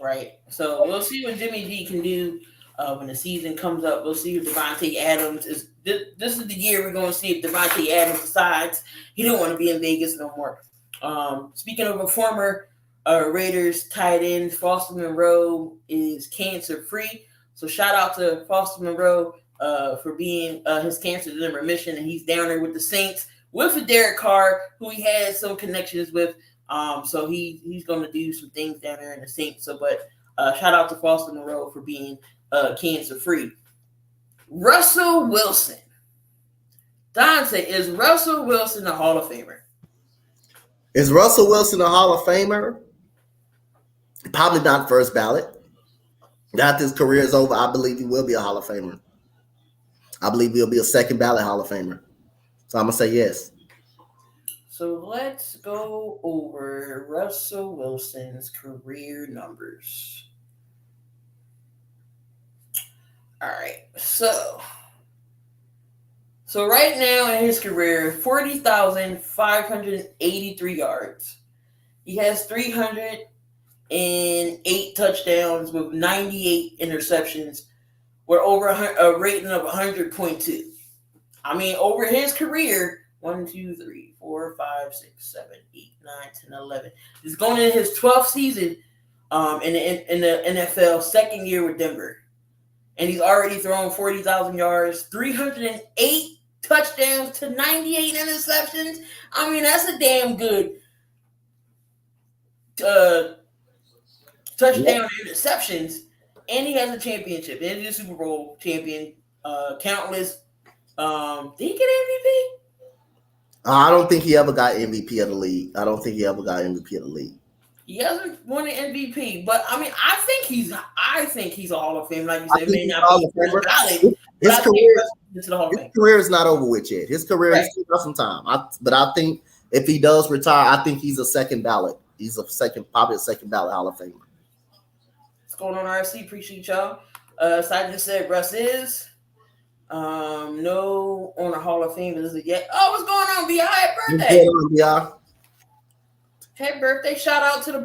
Right. So we'll see what Jimmy G can do When the season comes up, we'll see if Devontae Adams is. This is the year we're going to see if Devontae Adams decides he don't want to be in Vegas no more. Speaking of a former Raiders tight end, Foster Monroe is cancer free. So shout out to Foster Monroe for being his cancer is in remission, and he's down there with the Saints with Derek Carr, who he has some connections with. So he's going to do some things down there in the Saints. So, but shout out to Foster Monroe for being cancer free. Russell Wilson. Dante, is Russell Wilson a Hall of Famer? Is Russell Wilson a Hall of Famer? Probably not first ballot. After his career is over, I believe he will be a Hall of Famer. I believe he'll be a second ballot Hall of Famer. So I'm going to say yes. So let's go over Russell Wilson's career numbers. All right. So right now in his career, 40,583 yards. He has 308 touchdowns with 98 interceptions. We're over a rating of 100.2. I mean, over his career, 1, 2, 3, 4, 5, 6, 7, 8, 9, 10, 11. He's going into his 12th season in the NFL, second year with Denver. And he's already thrown 40,000 yards, 308 touchdowns to 98 interceptions. I mean, that's a damn good touchdown interceptions. And he has a championship. And he's a Super Bowl champion. Countless. Did he get MVP? I don't think he ever got MVP of the league. He hasn't won an MVP, but I mean, I think he's a Hall of Fame. Like you said, may not be valid. His career is not over with yet. His career is still got some time. But I think if he does retire, I think he's a second ballot. He's probably a second ballot Hall of Famer. What's going on, RC? Appreciate y'all. Simon said Russ is. No on a Hall of Fame is it yet. Oh, what's going on, B.I.? Happy birthday. Happy birthday. Shout out to the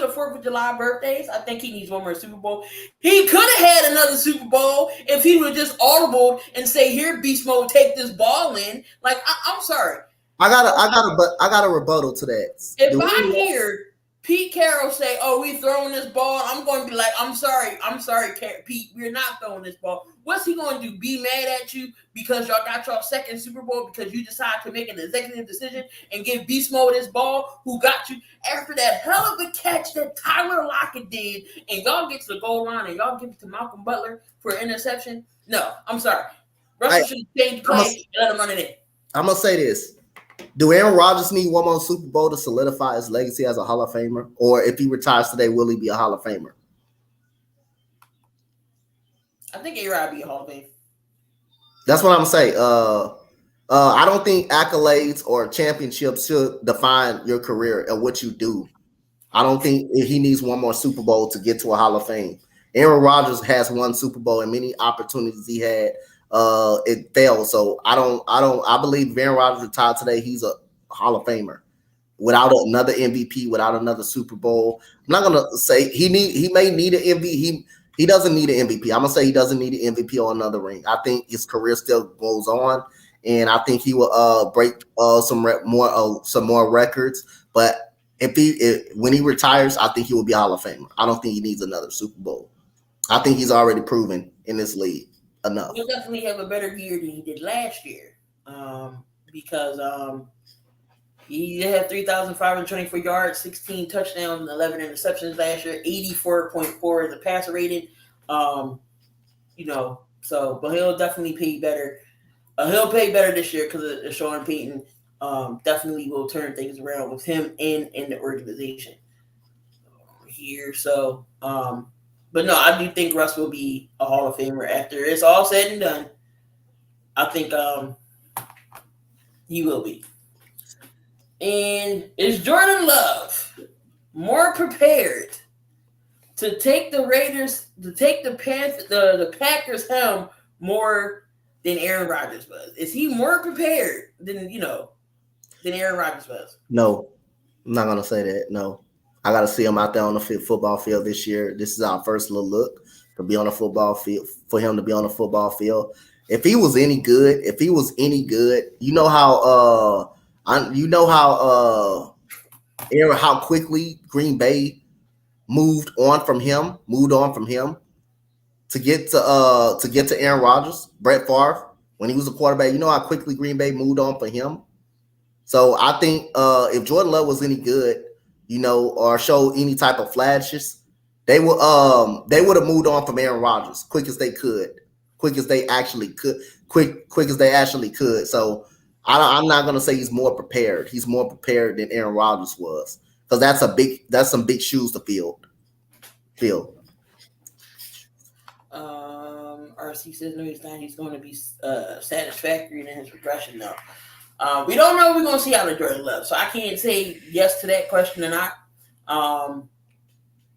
4th of July birthdays. I think he needs one more Super Bowl. He could have had another Super Bowl if he would just audible and say, here, Beast Mode, take this ball in. Like, I'm sorry. I got a rebuttal to that. If I hear Pete Carroll say, oh, we throwing this ball, I'm going to be like, I'm sorry, Pete, we're not throwing this ball. What's he going to do? Be mad at you because y'all got your second Super Bowl because you decided to make an executive decision and give Beast Mode this ball who got you after that hell of a catch that Tyler Lockett did, and y'all get to the goal line and y'all give it to Malcolm Butler for an interception? No, I'm sorry. Russell should have changed the play and let him run it in. I'm going to say this. Do Aaron Rodgers need one more Super Bowl to solidify his legacy as a Hall of Famer? Or if he retires today, will he be a Hall of Famer? I think A-Rod be a Hall of Fame. That's what I'm saying. I don't think accolades or championships should define your career and what you do. I don't think he needs one more Super Bowl to get to a Hall of Fame. Aaron Rodgers has one Super Bowl and many opportunities he had. It failed. So I believe if Aaron Rodgers retired today, he's a Hall of Famer. Without another MVP, without another Super Bowl. I'm not gonna say he may need an MVP. He doesn't need an MVP. I'm gonna say he doesn't need an MVP or another ring. I think his career still goes on, and I think he will break some more records. But when he retires, I think he will be a Hall of Famer. I don't think he needs another Super Bowl. I think he's already proven in this league enough. He'll definitely have a better year than he did last year, because he had 3,524 yards, 16 touchdowns, and 11 interceptions last year. 84.4 is the passer rating. But he'll definitely pay better. He'll pay better this year because of Sean Payton. Definitely will turn things around with him and the organization here. So, but no, I do think Russ will be a Hall of Famer after it's all said and done. I think he will be. And is Jordan Love more prepared to take the Raiders, to take the Packers helm more than Aaron Rodgers was? Is he more prepared than Aaron Rodgers was? No, I'm not gonna say that. No, I got to see him out there on the football field this year. This is our first little look. to be on a football field, for him to be on a football field. If he was any good, you know how Aaron, how quickly Green Bay moved on from him to get to Aaron Rodgers, Brett Favre, when he was a quarterback. You know how quickly Green Bay moved on for him. So I think if Jordan Love was any good, or showed any type of flashes, they would have moved on from Aaron Rodgers quick as they actually could. So I'm not gonna say he's more prepared. He's more prepared than Aaron Rodgers was, because that's some big shoes to fill. RC says no, he's not. He's going to be satisfactory in his progression, though. We don't know what we're going to see out of Jordan Love, so I can't say yes to that question or not.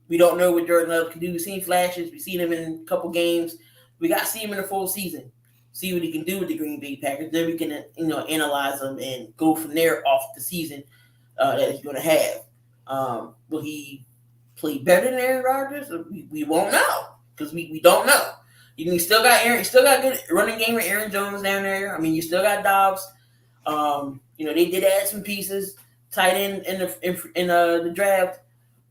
We don't know what Jordan Love can do. We've seen flashes. We've seen him in a couple games. We got to see him in a full season, see what he can do with the Green Bay Packers. Then we can, analyze him and go from there off the season that he's going to have. Will he play better than Aaron Rodgers? We won't know, because we don't know. You still got good running game with Aaron Jones down there. I mean, you still got Dobbs. They did add some pieces, tight end in the draft.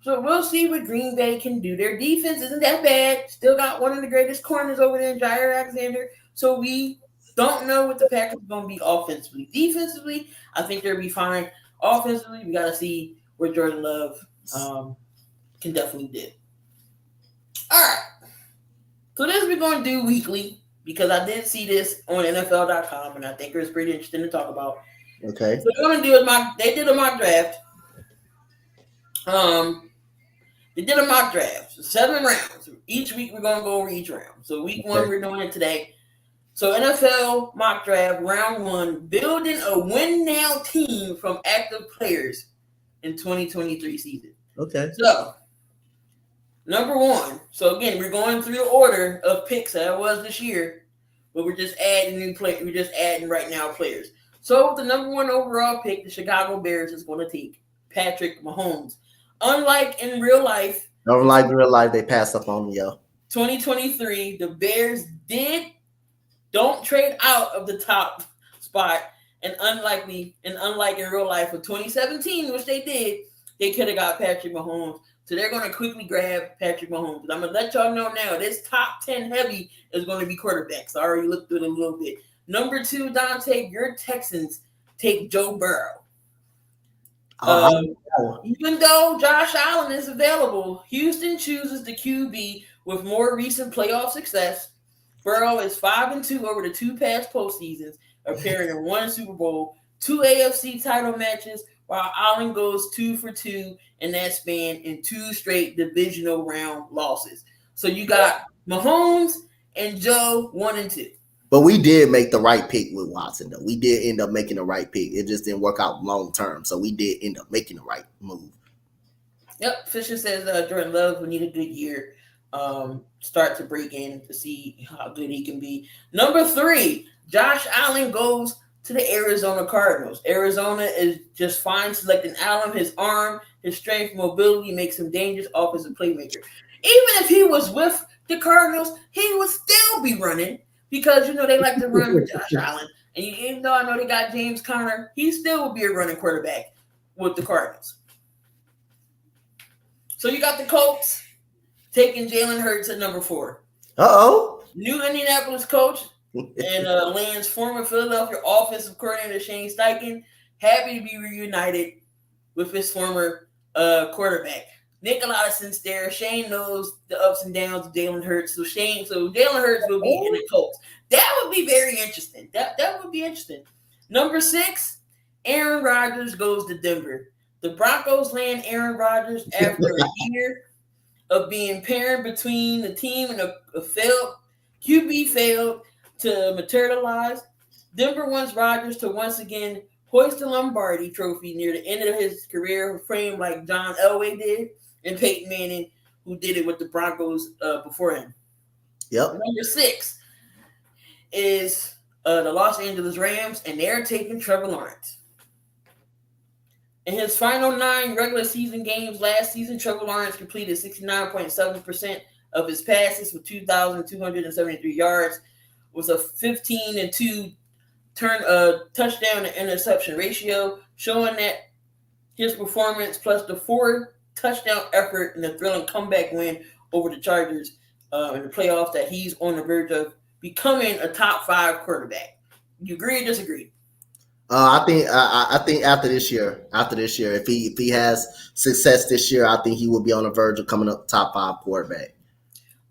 So we'll see what Green Bay can do. Their defense isn't that bad. Still got one of the greatest corners over there in Jair Alexander. So we don't know what the Packers are going to be offensively. Defensively, I think they'll be fine. Offensively, we got to see what Jordan Love can definitely do. All right. So this we're going to do weekly, because I did see this on NFL.com, and I think it was pretty interesting to talk about. Okay. So what I'm going to do is they did a mock draft. They did a mock draft, so 7 rounds. Each week we're going to go over each round. So week 1, we're doing it today. So NFL mock draft, round 1, building a win-now team from active players in 2023 season. Okay. So, number 1. So again, we're going through the order of picks that it was this year, but we're just adding new players. We're just adding right now players. So with the number 1 overall pick, the Chicago Bears is going to take Patrick Mahomes. Unlike in real life, they passed up on yo. 2023, the Bears don't trade out of the top spot, and unlike in real life for 2017, which they did, they could have got Patrick Mahomes. So they're going to quickly grab Patrick Mahomes. But I'm going to let y'all know now, this top 10 heavy is going to be quarterbacks. I already looked through it a little bit. Number 2, Dante, your Texans take Joe Burrow. Even though Josh Allen is available, Houston chooses the QB with more recent playoff success. Burrow is 5-2 over the 2 past postseasons, appearing in 1 Super Bowl, 2 AFC title matches, while Allen goes 2 for 2 in that span in 2 straight divisional round losses. So you got Mahomes and Joe 1 and 2. But we did make the right pick with Watson, though. We did end up making the right pick. It just didn't work out long term. So we did end up making the right move. Yep. Fisher says Jordan Love will need a good year. Start to break in to see how good he can be. Number 3, Josh Allen goes to the Arizona Cardinals. Arizona is just fine selecting Allen. His arm, his strength, mobility makes him dangerous offensive playmaker. Even if he was with the Cardinals, he would still be running, because, they like to run with Josh Allen. And even though I know they got James Conner, he still will be a running quarterback with the Cardinals. So you got the Colts taking Jalen Hurts at number 4. Uh-oh. New Indianapolis coach and Land's former Philadelphia offensive coordinator Shane Steichen, happy to be reunited with his former quarterback. Nick Allison's there. Shane knows the ups and downs of Jalen Hurts. So Jalen Hurts will be in the Colts. That would be very interesting. That would be interesting. Number 6, Aaron Rodgers goes to Denver. The Broncos land Aaron Rodgers after a year of being paired between the team and a failed QB failed to materialize. Denver wants Rodgers to once again hoist the Lombardi trophy near the end of his career, framed like John Elway did and Peyton Manning, who did it with the Broncos before him. Yep. Number 6 is the Los Angeles Rams, and they're taking Trevor Lawrence. In his final 9 regular season games last season, Trevor Lawrence completed 69.7% of his passes for 2,273 yards, was a 15-2 touchdown to interception ratio, showing that his performance plus the 4 touchdown effort in the thrilling comeback win over the Chargers in the playoffs, that he's on the verge of becoming a top 5 quarterback. You agree or disagree? I think after this year, if he has success this year, I think he will be on the verge of coming up top 5 quarterback.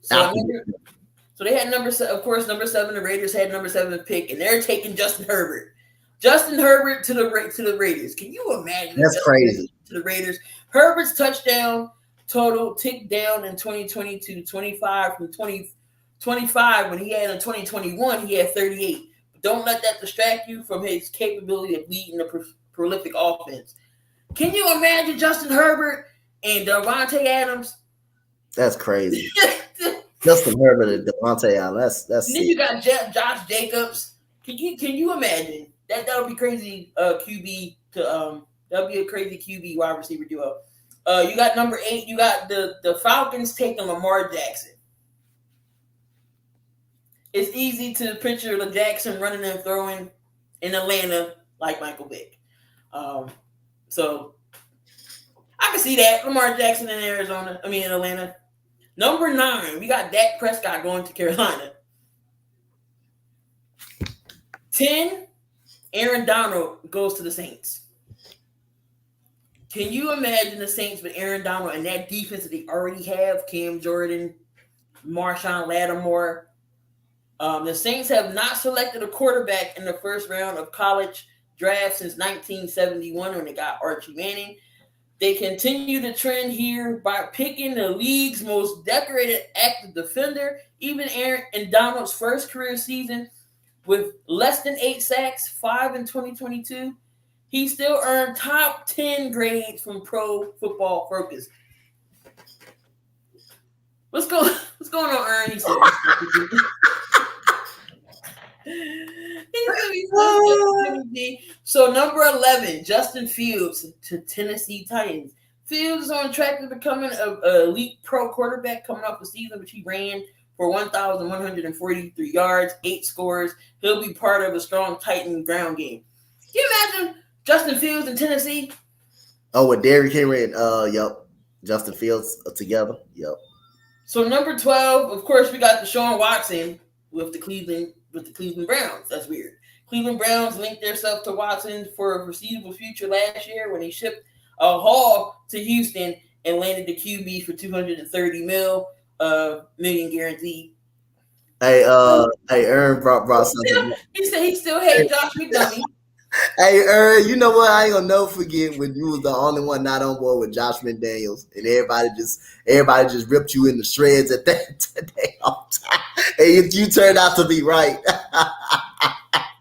So they had number 7. Of course, number 7. The Raiders had number 7 pick, and they're taking Justin Herbert. Justin Herbert to the Raiders. Can you imagine? That's crazy. To the Raiders. Herbert's touchdown total ticked down in 2022, 25 from 2025. When he had in 2021, he had 38. But don't let that distract you from his capability of leading a prolific offense. Can you imagine Justin Herbert and Davante Adams? That's crazy. Justin Herbert and Davante Adams. That's. And then you got Josh Jacobs. Can you imagine? That would be crazy. QB to that would be a crazy QB wide receiver duo. You got number 8. You got the Falcons taking Lamar Jackson. It's easy to picture the Jackson running and throwing in Atlanta like Michael Vick. So I can see that. Lamar Jackson in Atlanta. Number 9, we got Dak Prescott going to Carolina. 10, Aaron Donald goes to the Saints. Can you imagine the Saints with Aaron Donald and that defense that they already have? Cam Jordan, Marshawn Lattimore. The Saints have not selected a quarterback in the first round of college draft since 1971 when they got Archie Manning. They continue the trend here by picking the league's most decorated active defender. Even Aaron and Donald's first career season with less than 8 sacks, 5 in 2022, he still earned top 10 grades from Pro Football Focus. What's going on, Aaron? He said, so number 11, Justin Fields to Tennessee Titans. Fields is on track to becoming an elite pro quarterback coming off the season, which he ran for 1,143 yards, 8 scores. He'll be part of a strong Titan ground game. Can you imagine Justin Fields in Tennessee? Oh, with Derrick Henry and yep, Justin Fields together. Yep. So number 12, of course, we got Deshaun Watson with the Cleveland Browns. That's weird. Cleveland Browns linked themselves to Watson for a foreseeable future last year when they shipped a haul to Houston and landed the QB for $230 million guaranteed. Hey, Aaron brought something. He said he still hates Josh McDonough. Hey, Aaron, you know what? I ain't gonna never forget when you was the only one not on board with Josh McDaniels, and everybody just ripped you in the shreds at that today all time. And you turned out to be right.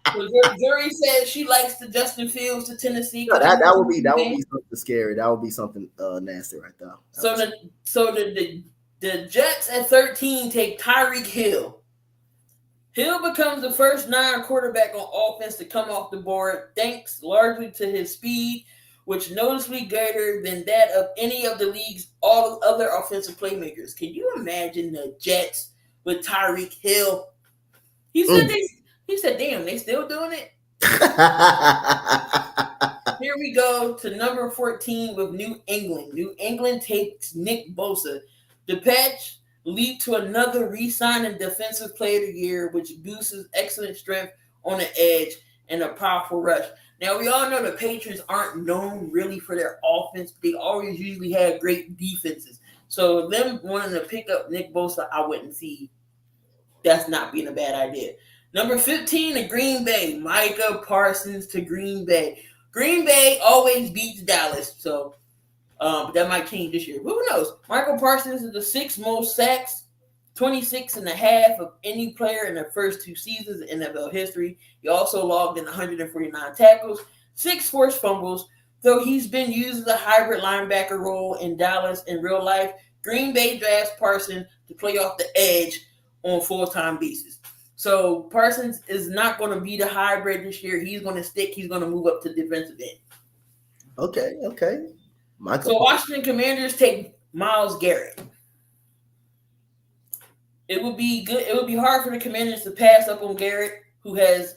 Zuri said she likes the Justin Fields to Tennessee. No, that would be something scary. That would be something nasty right there. The Jets at 13 take Tyreek Hill. Hill becomes the first non-quarterback on offense to come off the board, thanks largely to his speed, which noticeably greater than that of any of the league's all other offensive playmakers. Can you imagine the Jets with Tyreek Hill? He said, damn, they still doing it? Here we go to number 14 with New England. New England takes Nick Bosa. The patch lead to another re-signing defensive player of the year, which boosts his excellent strength on the edge and a powerful rush. Now, we all know the Patriots aren't known really for their offense, but they always usually have great defenses. So them wanting to pick up Nick Bosa, I wouldn't see that's not being a bad idea. Number 15 to Green Bay, Micah Parsons to Green Bay. Green Bay always beats Dallas, so but that might change this year. Who knows? Michael Parsons is the 6th most sacks, 26.5 of any player in the first 2 seasons in NFL history. He also logged in 149 tackles, 6 forced fumbles. Though he's been used as a hybrid linebacker role in Dallas in real life, Green Bay drafts Parsons to play off the edge on full-time basis. So Parsons is not going to be the hybrid this year. He's going to stick. He's going to move up to defensive end. Okay. So Washington Commanders take Myles Garrett. it would be good. It would be hard for the Commanders to pass up on Garrett, who has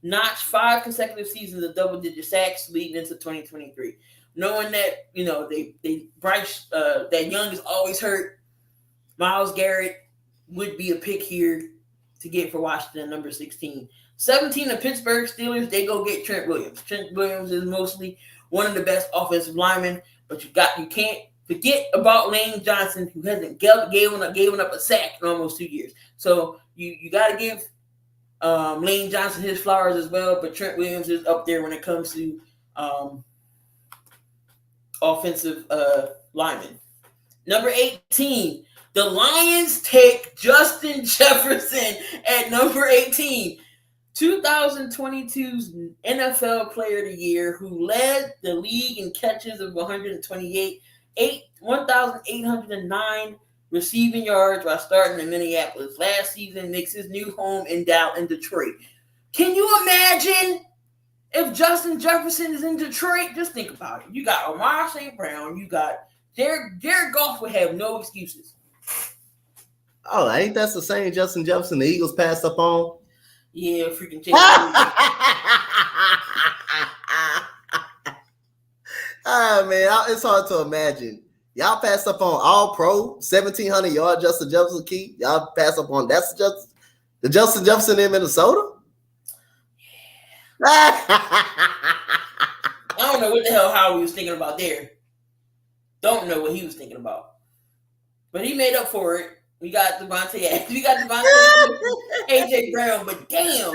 notched 5 consecutive seasons of double-digit sacks leading into 2023. Knowing that, they Bryce that Young is always hurt, Myles Garrett would be a pick here to get for Washington, number 16. 17, the Pittsburgh Steelers, they go get Trent Williams. Trent Williams is mostly one of the best offensive linemen, but you can't forget about Lane Johnson, who hasn't given up a sack in almost 2 years. So you got to give Lane Johnson his flowers as well, but Trent Williams is up there when it comes to offensive linemen. Number 18, the Lions take Justin Jefferson at number 18. 2022's NFL Player of the Year, who led the league in catches of 128, 1,809 receiving yards while starting in Minneapolis. Last season makes his new home in Detroit. Can you imagine if Justin Jefferson is in Detroit? Just think about it. You got Amar St. Brown. You got Jared Goff would have no excuses. Oh, ain't that the same Justin Jefferson the Eagles passed up on? Yeah, freaking Jay. Man, it's hard to imagine. Y'all passed up on All-Pro, 1,700 yard Justin Jefferson keep. Y'all passed up on the Justin Jefferson in Minnesota? I don't know what the hell Howie was thinking about there. Don't know what he was thinking about. But he made up for it. We got Devontae AJ Brown, but damn.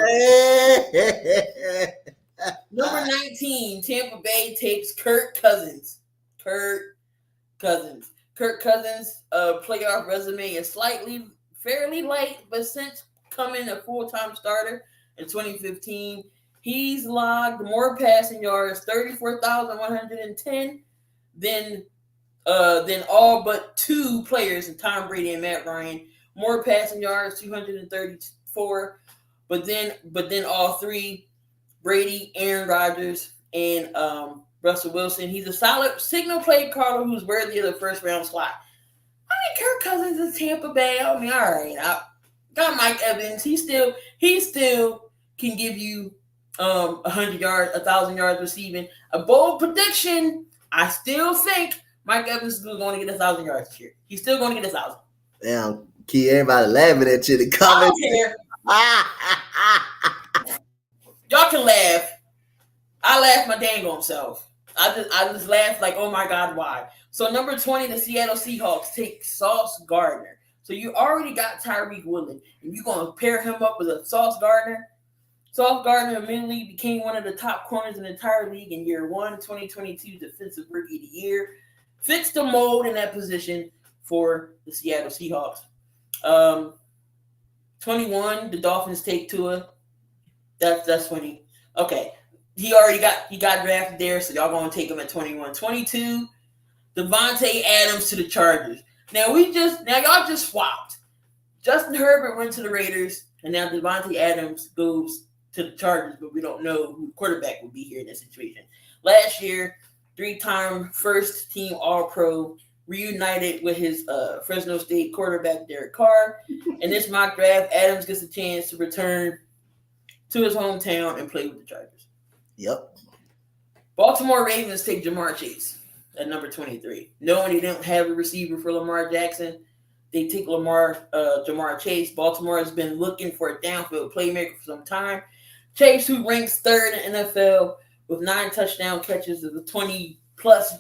Number 19, Tampa Bay takes Kirk Cousins. Kirk Cousins' playoff resume is fairly light, but since becoming a full-time starter in 2015, he's logged more passing yards, 34,110, than all but 2 players in Tom Brady and Matt Ryan. More passing yards, 234, but then all 3, Brady, Aaron Rodgers, and Russell Wilson. He's a solid signal play caller who's worthy of the first round slot. I mean, Kirk Cousins is Tampa Bay. I mean, all right. I got Mike Evans. He still can give you 100 yards, 1,000 yards receiving. A bold prediction. I still think Mike Evans is going to get 1,000 yards this year. He's still going to get 1,000. Damn, Key, everybody laughing at you in the comments. I don't care. Y'all can laugh. I laugh my dang on self. I just laugh like, oh my God, why? So number 20, the Seattle Seahawks take Sauce Gardner. So you already got Tyreek Woolen, and you're going to pair him up with a Sauce Gardner. Sauce Gardner immediately became one of the top corners in the entire league in year 1, 2022 Defensive Rookie of the Year. Fits the mold in that position for the Seattle Seahawks. 21, the Dolphins take Tua. That's funny. Okay. He got drafted there, so y'all gonna take him at 21. 22, Devontae Adams to the Chargers. Now y'all just swapped. Justin Herbert went to the Raiders, and now Devontae Adams goes to the Chargers, but we don't know who the quarterback will be here in this situation. Last year, 3-time first team All-Pro, reunited with his Fresno State quarterback Derek Carr. In this mock draft, Adams gets a chance to return to his hometown and play with the Chargers. Yep. Baltimore Ravens take Jamar Chase at number 23. Knowing they don't have a receiver for Lamar Jackson, they take Jamar Chase. Baltimore has been looking for a downfield playmaker for some time. Chase, who ranks 3rd in NFL with 9 touchdown catches of the 20-plus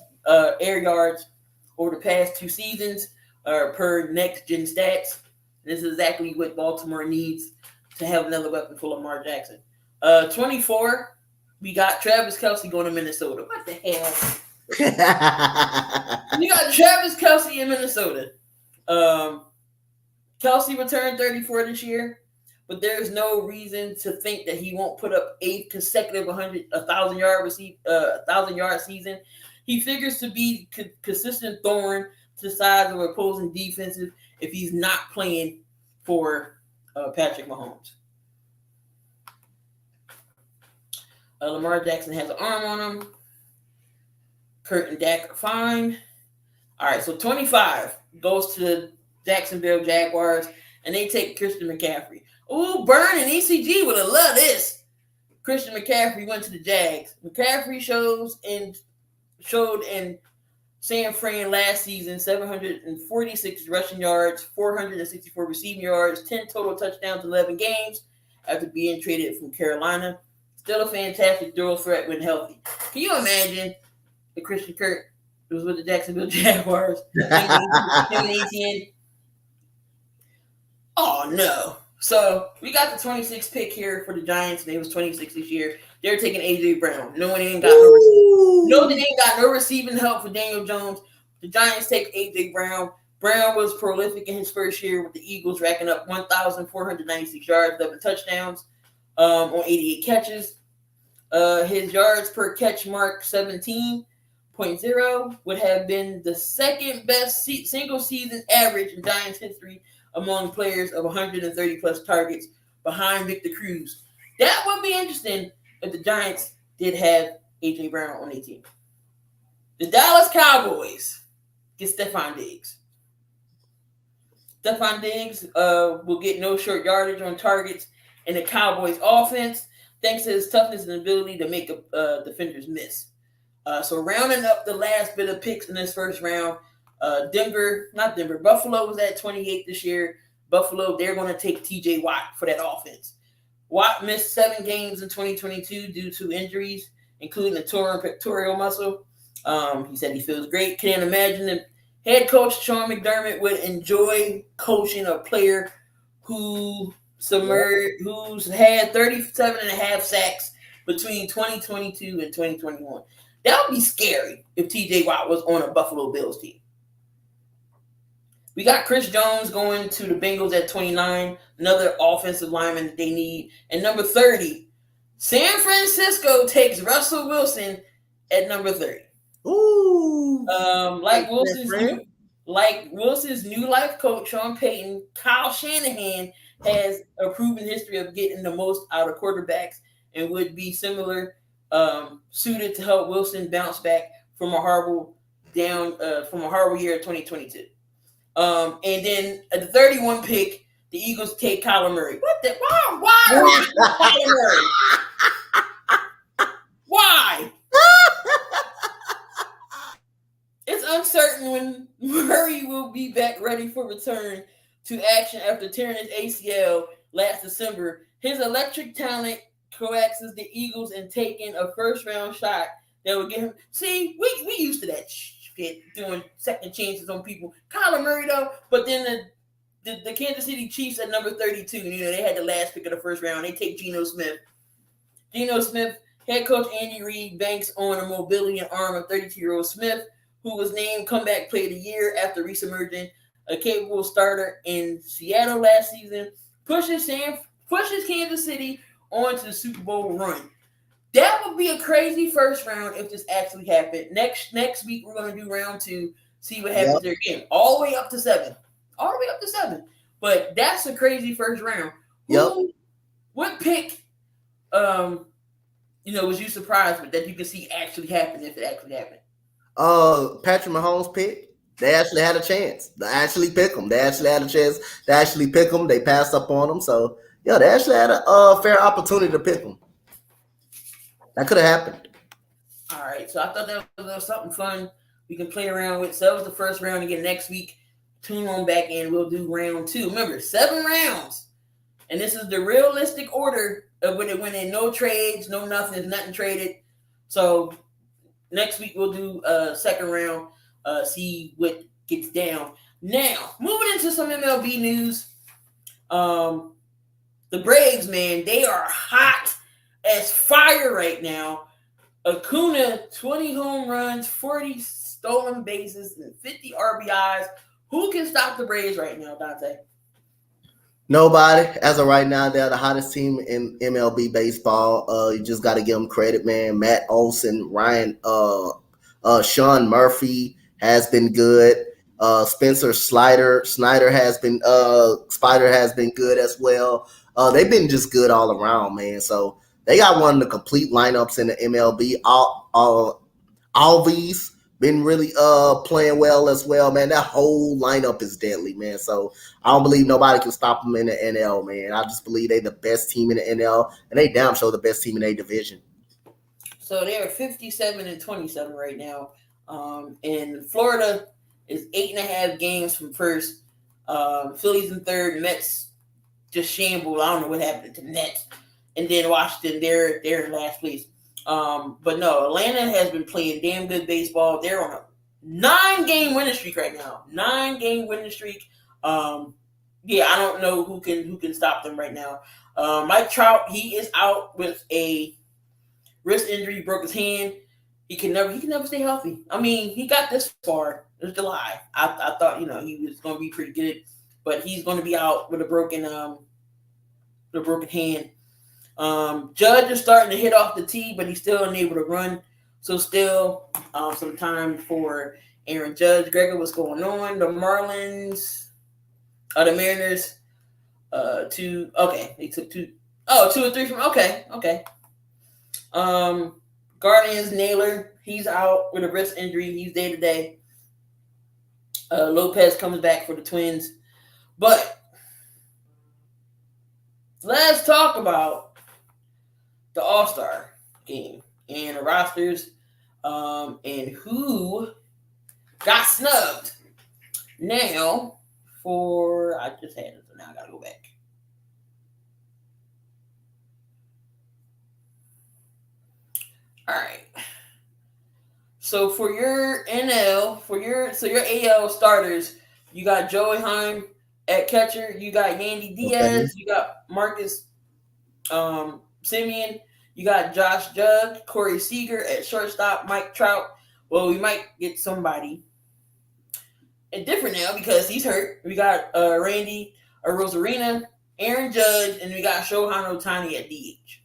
air yards over the past 2 seasons per next-gen stats. This is exactly what Baltimore needs to have another weapon for Lamar Jackson. 24, we got Travis Kelce going to Minnesota. What the hell? We got Travis Kelce in Minnesota. Kelce returned 34 this year, but there's no reason to think that he won't put up 8 consecutive 1,000-yard season. He figures to be consistent thorn to the sides of opposing defenses if he's not playing for Patrick Mahomes. Lamar Jackson has an arm on him. Kurt and Dak are fine. All right, so 25 goes to the Jacksonville Jaguars, and they take Christian McCaffrey. Ooh, Burn and ECG would have loved this. Christian McCaffrey went to the Jags. McCaffrey showed in San Fran last season 746 rushing yards, 464 receiving yards, 10 total touchdowns, 11 games after being traded from Carolina. Still a fantastic dual threat when healthy. Can you imagine if Christian Kirk was with the Jacksonville Jaguars? Oh, no. So we got the 26th pick here for the Giants, and they was 26 this year. They're taking A.J. Brown. No, they ain't got no receiving help for Daniel Jones. The Giants take A.J. Brown. Brown was prolific in his first year with the Eagles, racking up 1,496 yards, 11 touchdowns on 88 catches. His yards per catch mark 17.0 would have been the second best single season average in Giants history among players of 130 plus targets behind Victor Cruz. That would be interesting if the Giants did have A.J. Brown on their team. The Dallas Cowboys get Stephon Diggs. Stephon Diggs will get no short yardage on targets in the Cowboys offense thanks to his toughness and ability to make defenders miss. So rounding up the last bit of picks in this first round, Buffalo was at 28 this year. Buffalo, they're going to take TJ Watt for that offense. Watt missed 7 games in 2022 due to injuries, including a torn pectoral muscle. He said he feels great. Can't imagine that head coach Sean McDermott would enjoy coaching a player who's had 37 and a half sacks between 2022 and 2021. That would be scary if TJ Watt was on a Buffalo Bills team. We got Chris Jones going to the Bengals at 29, another offensive lineman that they need. And number 30, San Francisco takes Russell Wilson at number 30. Ooh. Like Wilson's new life coach, Sean Payton, Kyle Shanahan has a proven history of getting the most out of quarterbacks and would be similar suited to help Wilson bounce back from a horrible year of 2022. And then at the 31 pick, the Eagles take Kyler Murray. What the? Why are we Kyler Murray? Why? It's uncertain when Murray will be back ready for return to action after tearing his ACL last December. His electric talent coaxes the Eagles in taking a first-round shot that would get him. See, we used to that shit, doing second chances on people. Kyler Murray, though, but then the Kansas City Chiefs at number 32, they had the last pick of the first round. They take Geno Smith. Geno Smith, head coach Andy Reid banks on a mobility and arm of 32-year-old Smith, who was named Comeback Player of the Year after reemerging a capable starter in Seattle last season, pushes Kansas City onto the Super Bowl run. That would be a crazy first round if this actually happened. Next week, we're going to do round 2, see what happens there again. All the way up to 7. But that's a crazy first round. What pick, was you surprised with that you can see actually happen if it actually happened? Patrick Mahomes pick. They actually had a chance. They actually pick them. They actually had a chance to actually pick them. They passed up on them. So, they actually had a fair opportunity to pick them. That could have happened. All right. So, I thought that was something fun we can play around with. So, that was the first round. Again, next week, tune on back in. We'll do round 2. Remember, 7 rounds. And this is the realistic order of when there no trades, no nothing, nothing traded. So, next week, we'll do second round. See what gets down. Now, moving into some MLB news. The Braves, man, they are hot as fire right now. Acuna, 20 home runs, 40 stolen bases, and 50 RBIs. Who can stop the Braves right now, Dante? Nobody. As of right now, they're the hottest team in MLB baseball. You just got to give them credit, man. Matt Olson, Ryan, Sean Murphy has been good. Spencer Snyder has been good as well. They've been just good all around, man. So they got one of the complete lineups in the MLB. Alves, been really playing well as well, man. That whole lineup is deadly, man. So I don't believe nobody can stop them in the NL, man. I just believe they the best team in the NL, and they damn sure the best team in their division. So they're 57-27 right now. And Florida is 8.5 games from first. Phillies in third. Mets just shambled. I don't know what happened to the Nets. And then Washington, they're in last place. But no, Atlanta has been playing damn good baseball. They're on a 9-game winning streak right now. 9-game winning streak. Yeah, I don't know who can stop them right now. Mike Trout, he is out with a wrist injury. He broke his hand. He can never stay healthy. I mean, he got this far. It was July. I thought he was going to be pretty good, but he's going to be out with a broken hand. Judge is starting to hit off the tee, but he's still unable to run. So still some time for Aaron Judge. Gregor, what's going on? The Mariners, they took 2 or 3 from, okay. Guardians, Naylor, he's out with a wrist injury. He's day to day. Lopez comes back for the Twins. But let's talk about the All Star game and the rosters and who got snubbed. Now, I just had it, so now I gotta go back. All right. So for your NL, your AL starters, you got Joey Heim at catcher, you got Yandy Diaz, you got Marcus Simeon, you got Josh Judge, Corey Seager at shortstop, Mike Trout. Well, we might get somebody different now because he's hurt. We got Randy Rosarina, Aaron Judge, and we got Shohei Ohtani at DH.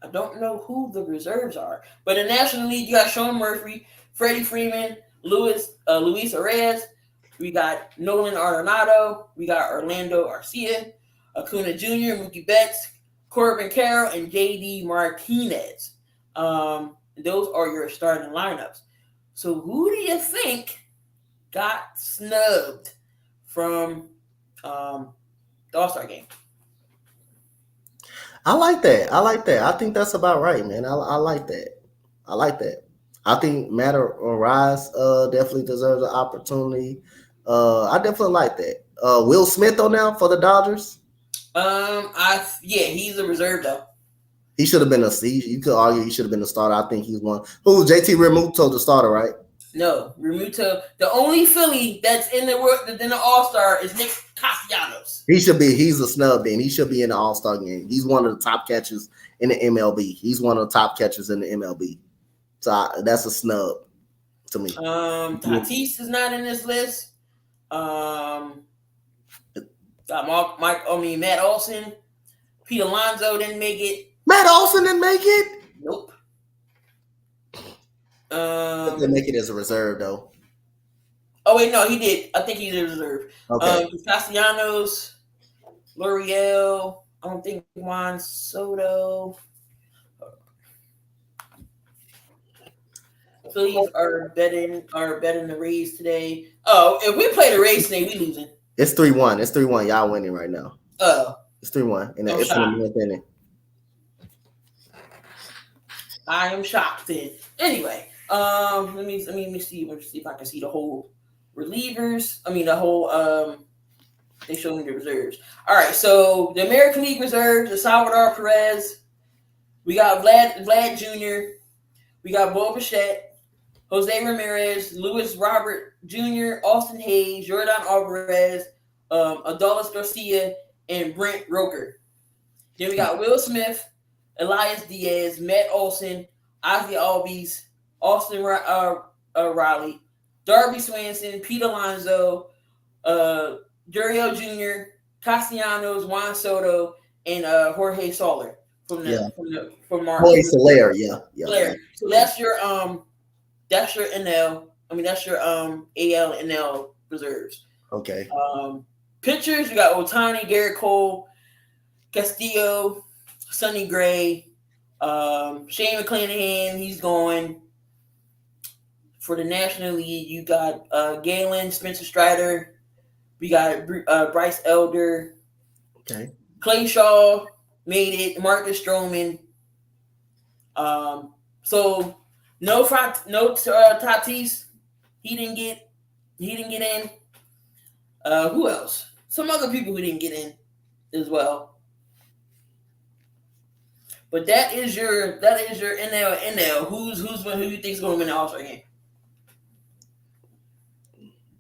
I don't know who the reserves are, but in the National League, you got Sean Murphy, Freddie Freeman, Luis Arraez. We got Nolan Arenado. We got Orlando Arcia, Acuna Jr., Mookie Betts, Corbin Carroll, and J.D. Martinez. Those are your starting lineups. So who do you think got snubbed from the All-Star game? I like that. I think that's about right, man. I like that. I think Matt Arise definitely deserves an opportunity. I definitely like that. Will Smith though now for the Dodgers? He's a reserve though. He should have been you could argue he should have been the starter. I think he's one. Who JT Realmuto the starter, right? No, Realmuto. The only Philly that's in the All-Star is Nick Castellanos. He's a snub then. He should be in the All-Star game. He's one of the top catchers in the MLB. He's one of the top catchers in the MLB. So that's a snub to me. Tatis is not in this list. Matt Olson. Pete Alonso didn't make it. Matt Olson didn't make it? Nope. They make it as a reserve though. Oh wait, no, he did. I think he's a reserve. Okay. Castellanos, L'Oreal. I don't think Juan Soto. Phillies are betting the Rays today. Oh, if we play the Rays today, we losing. It's 3-1. It's 3-1. Y'all winning right now. Oh. It's 3-1. And it's in the ninth inning. I am shocked then. Anyway, let me see. Let me see if I can see the whole relievers. I mean the whole they showed me the reserves. All right, so the American League reserves, the Salvador Perez. We got Vlad Jr. We got Bo Bichette, Jose Ramirez, Luis Robert Jr., Austin Hayes, Jordan Alvarez, Adolis Garcia, and Brent Roker. Then we got Will Smith, Elias Diaz, Matt Olson, Ozzie Albies, Austin Riley, Darby Swanson, Pete Alonso, Juriel Jr., Castellanos, Juan Soto, and Jorge Soler from March. Jorge Soler, yeah. So that's your NL. I mean that's your AL and NL reserves. Okay. Pitchers, you got Ohtani, Garrett Cole, Castillo, Sonny Gray, Shane McClanahan, he's going. For the National League, you got Galen, Spencer Strider. We got Bryce Elder. Okay. Clay Shaw made it. Marcus Stroman. So no Tatis. He didn't get in. Who else? Some other people who didn't get in as well. But that is your NL. Who you think is going to win the All Star game?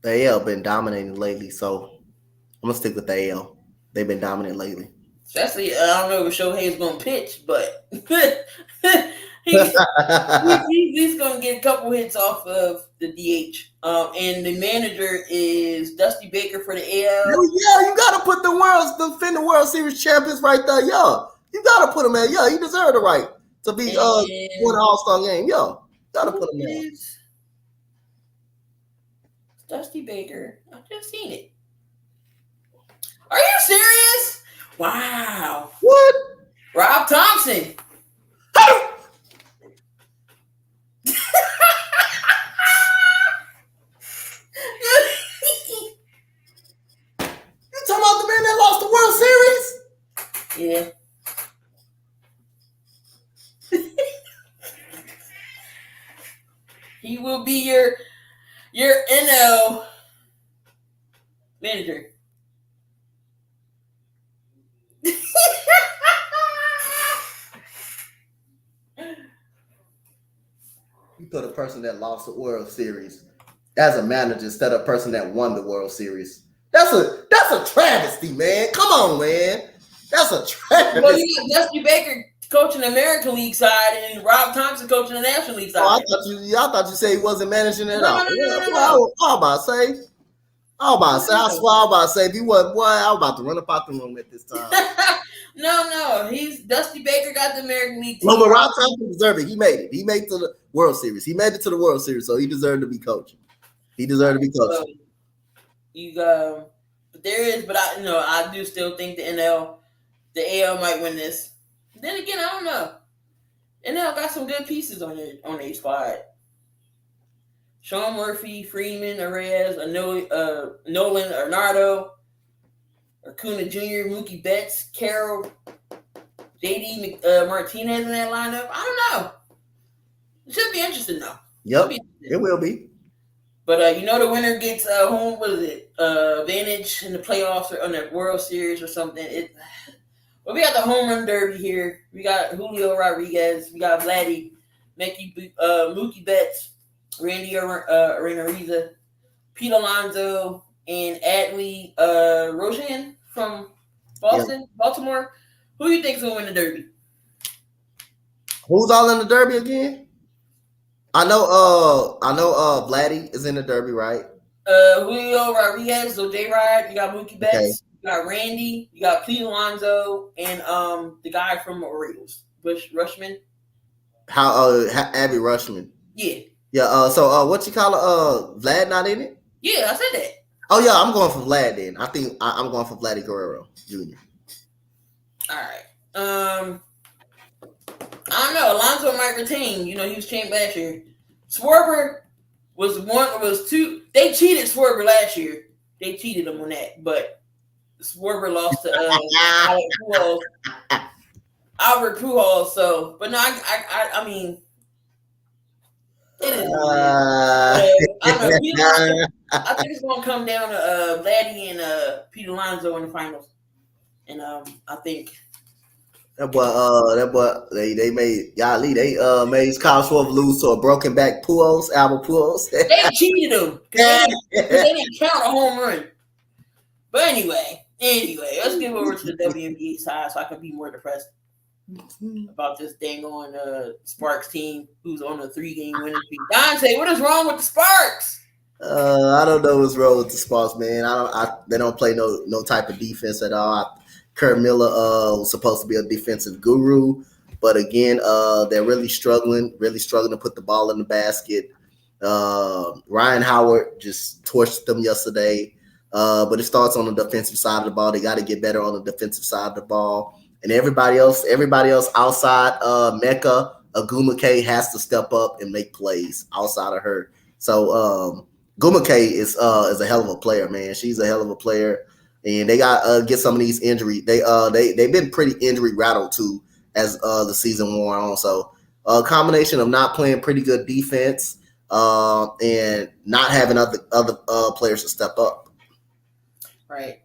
The AL been dominating lately, so I'm gonna stick with the AL. They've been dominant lately. Especially, I don't know if Shohei's going to pitch, but he's going to get a couple hits off of the DH. And the manager is Dusty Baker for the AL. Yeah, you gotta put the defending World Series champions right there. Yeah, you gotta put him in. Yeah, he deserved the right to be win an All Star game. Yeah, gotta put him in. Dusty Baker. I've just seen it. Are you serious? Wow. What? Rob Thompson. You talking about the man that lost the World Series? Yeah. He will be your NL manager. You put a person that lost the World Series as a manager instead of a person that won the World Series. That's a travesty, man. Come on, man. That's a travesty. Well, you got Dusty Baker coaching the American League side and Rob Thompson coaching the National League side. Oh, I thought you said he wasn't managing at all. No. I was about to say. I swear I was about to say if he wasn't, boy, I was about to run up out the room at this time. No. He's Dusty Baker got the American League team. No, but Rob Thompson deserved it. He made it. He made it to the World Series. He made it to the World Series, so he deserved to be coaching. But I do still think the AL might win this. Then again, I don't know. NL got some good pieces on their squad. Sean Murphy, Freeman, Arraez, Nolan Arenado, Acuna Jr., Mookie Betts, Carroll, JD Martinez in that lineup. I don't know. It should be interesting though. Yep, it will be. But the winner gets home. What is it? Advantage in the playoffs or on the World Series or something. But we got the home run derby here. We got Julio Rodriguez. We got Vladdy, Mookie Betts, Randy Arena, Pete Alonso, and Adley Roshan from Baltimore. Who do you think is going to win the derby? Who's all in the derby again? I know Vladdy is in the derby, right? Julio Rodriguez, so J-Rod. You got Mookie Betts. Okay. You got Randy. You got Pete Alonso, and the guy from the Orioles, Rushman. Abby Rushman. Yeah. Yeah. So what you call it? Vlad not in it? Yeah, I said that. Oh yeah, I'm going for Vlad then. I think I'm going for Vladdy Guerrero Jr. All right. I don't know. Alonso might retain. He was champ last year. Schwarber was two. They cheated Schwarber last year. They cheated him on that, but Schwarber lost to Albert Pujols. So, but no, I mean, it is. I think it's gonna come down to Vladdy and Pete Alonso in the finals, and I think. That boy, they made Yali. They made Kyle Schwarber lose to a broken back Albert Pujols. They cheated him because they didn't count a home run. But anyway, let's get over to the WNBA side so I can be more depressed about this dang on Sparks team who's on a 3-game winning streak. Dante, what is wrong with the Sparks? I don't know what's wrong with the Sparks, man. They don't play no type of defense at all. Kurt Miller was supposed to be a defensive guru, but again, they're really struggling to put the ball in the basket. Ryan Howard just torched them yesterday, but it starts on the defensive side of the ball. They got to get better on the defensive side of the ball. and everybody else outside Mecca, Agumake has to step up and make plays outside of her. So Agumake is a hell of a player, man. She's a hell of a player, and they got get some of these injuries. They've been pretty injury rattled too as the season wore on. So a combination of not playing pretty good defense and not having other players to step up. Right.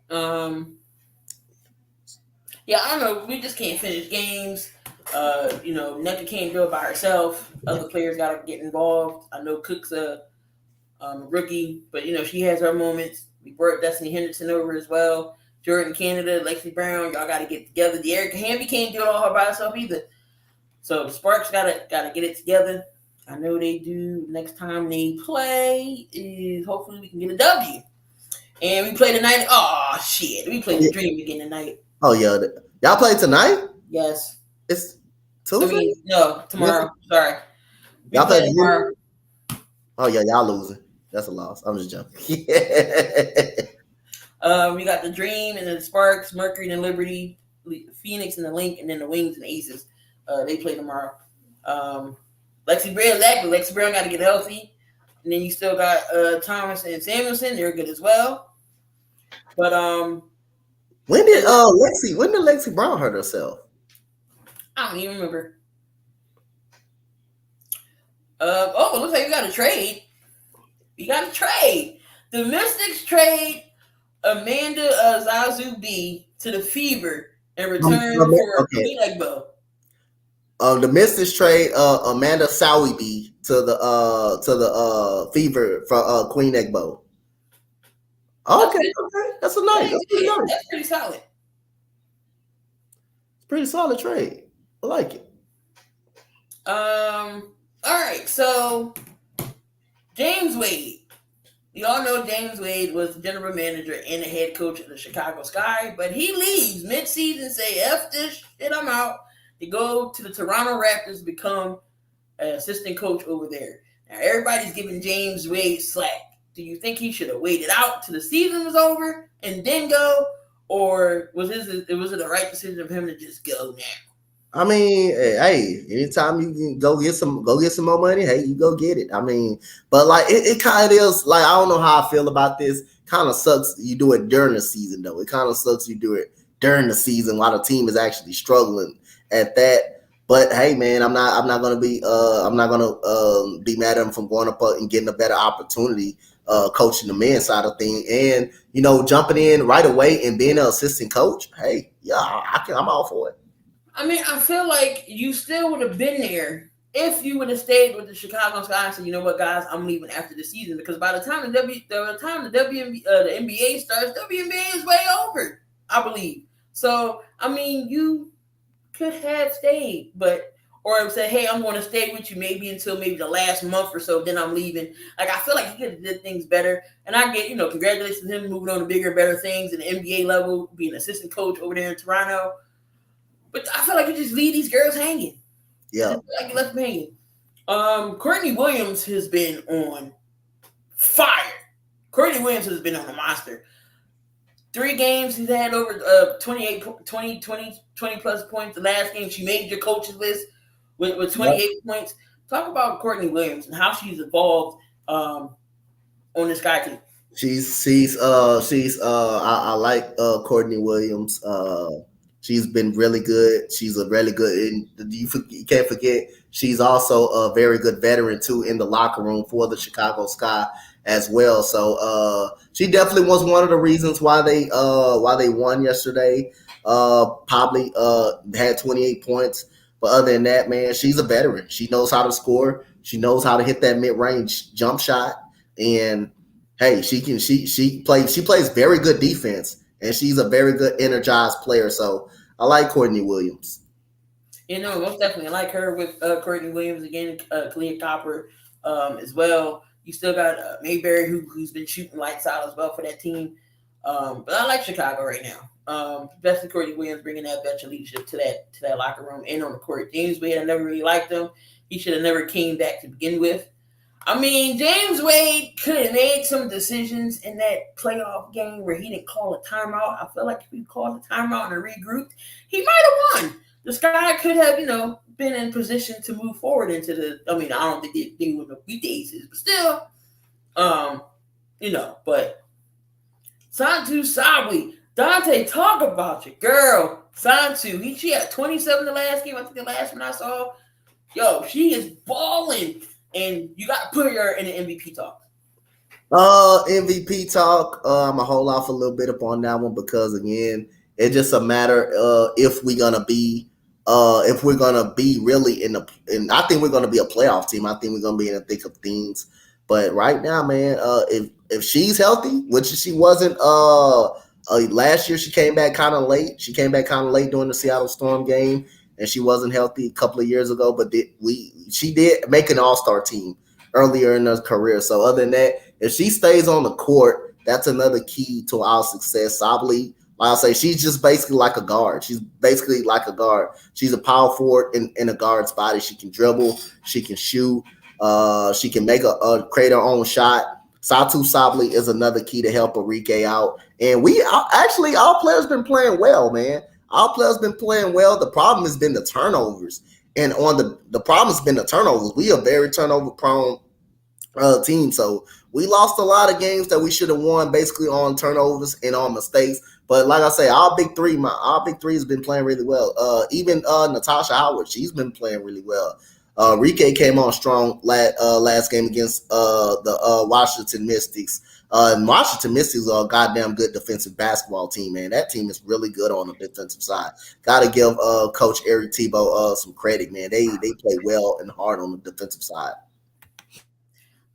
Yeah, I don't know. We just can't finish games. NECA can't do it by herself. Other players got to get involved. I know Cook's a rookie, but she has her moments. We brought Destiny Henderson over as well. Jordan Canada, Lexi Brown, y'all got to get together. The Erica Hamby can't do it all by herself either. So the Sparks gotta get it together. I know they do. Next time they play is hopefully we can get a W. And we play tonight. Oh shit, we play the Dream again tonight. Oh yeah, y'all play tonight? Yes. It's Tuesday. No, tomorrow. Sorry. Y'all play tomorrow. Oh yeah, y'all losing. That's a loss. I'm just joking. We got the Dream and the Sparks, Mercury and Liberty, Phoenix and the Link, and then the Wings and the Aces. They play tomorrow. Lexi Brown got to get healthy. And then you still got Thomas and Samuelson. They're good as well. But when did Lexi Brown hurt herself? I don't even remember. It looks like we got a trade. The Mystics trade Amanda Zazu B to the Fever in return for Queen Egbo. The Mystics trade Amanda Sowie B to the Fever for Queen Egbo. Okay, that's a nice. That's pretty solid. It's a pretty solid trade. I like it. All right, so James Wade. We all know James Wade was the general manager and the head coach of the Chicago Sky, but he leaves mid-season, say, F this shit, I'm out, to go to the Toronto Raptors to become an assistant coach over there. Now, everybody's giving James Wade slack. Do you think he should have waited out till the season was over and then go, or was it the right decision of him to just go now? I mean, hey, anytime you can go get some more money, hey, you go get it. I mean, but like it kind of is like, I don't know how I feel about this. Kind of sucks you do it during the season though. It kind of sucks you do it during the season while the team is actually struggling at that. But hey, man, I'm not gonna be mad at him from going up and getting a better opportunity coaching the men's side of things, and jumping in right away and being an assistant coach. Hey, yeah, I'm all for it. I mean, I feel like you still would have been there if you would have stayed with the Chicago Sky and said, you know what, guys, I'm leaving after the season, because by the time the NBA starts, WNBA is way over, I believe. So, I mean, you could have stayed, or say, hey, I'm going to stay with you maybe until maybe the last month or so, then I'm leaving. Like, I feel like he could have did things better. And I get, congratulations to him moving on to bigger and better things in the NBA level, being an assistant coach over there in Toronto. But I feel like you just leave these girls hanging. Yeah. Like you left them hanging. Courtney Williams has been on fire. Courtney Williams has been on a monster. 3 games, he's had over 20 plus points. The last game, she made your coach's list with 28 points. Talk about Courtney Williams and how she's evolved on this Sky team. I like Courtney Williams. She's been really good. She's a really good, and you can't forget, she's also a very good veteran too in the locker room for the Chicago Sky as well. So she definitely was one of the reasons why they won yesterday. Probably had 28 points. But other than that, man, she's a veteran. She knows how to score. She knows how to hit that mid-range jump shot. And hey, she plays very good defense. And she's a very good energized player. So I like Courtney Williams. Most definitely. I like her with Courtney Williams again, Kalia Copper as well. You still got Mayberry who's been shooting lights out as well for that team. But I like Chicago right now. Especially Courtney Williams bringing that veteran leadership to that locker room and on the court. James Wade, I never really liked him. He should have never came back to begin with. I mean, James Wade could have made some decisions in that playoff game where he didn't call a timeout. I feel like if he called a timeout and regrouped, he might have won. This guy could have, been in position to move forward into the. I mean, I don't think they would have beat the Aces, but still, But Santu Sabli, Dante, talk about your girl, Santu. She had 27 the last game. I think the last one I saw. Yo, she is balling. And you got to put her in the MVP talk. MVP talk. I'm gonna hold off a little bit upon that one because again, it's just a matter if we're gonna be really in I think we're gonna be a playoff team. I think we're gonna be in the thick of things. But right now, man, if she's healthy, which she wasn't last year, she came back kind of late. She came back kind of late during the Seattle Storm game. And she wasn't healthy a couple of years ago, but she did make an All-Star team earlier in her career. So other than that, if she stays on the court, that's another key to our success. Sabli, like I say, she's just basically like a guard. She's basically like a guard. She's a power forward in a guard's body. She can dribble, she can shoot, she can create her own shot. Satu Sabli is another key to help Enrique out. And our players been playing well, man. Our players been playing well. The problem has been the turnovers. And the problem has been the turnovers. We are a very turnover-prone team. So we lost a lot of games that we should have won basically on turnovers and on mistakes. But like I say, our big three has been playing really well. Even Natasha Howard, she's been playing really well. Enrique came on strong last game against the Washington Mystics. And Washington Mystics are a goddamn good defensive basketball team, man. That team is really good on the defensive side. Got to give Coach Eric Tebow some credit, man. They play well and hard on the defensive side.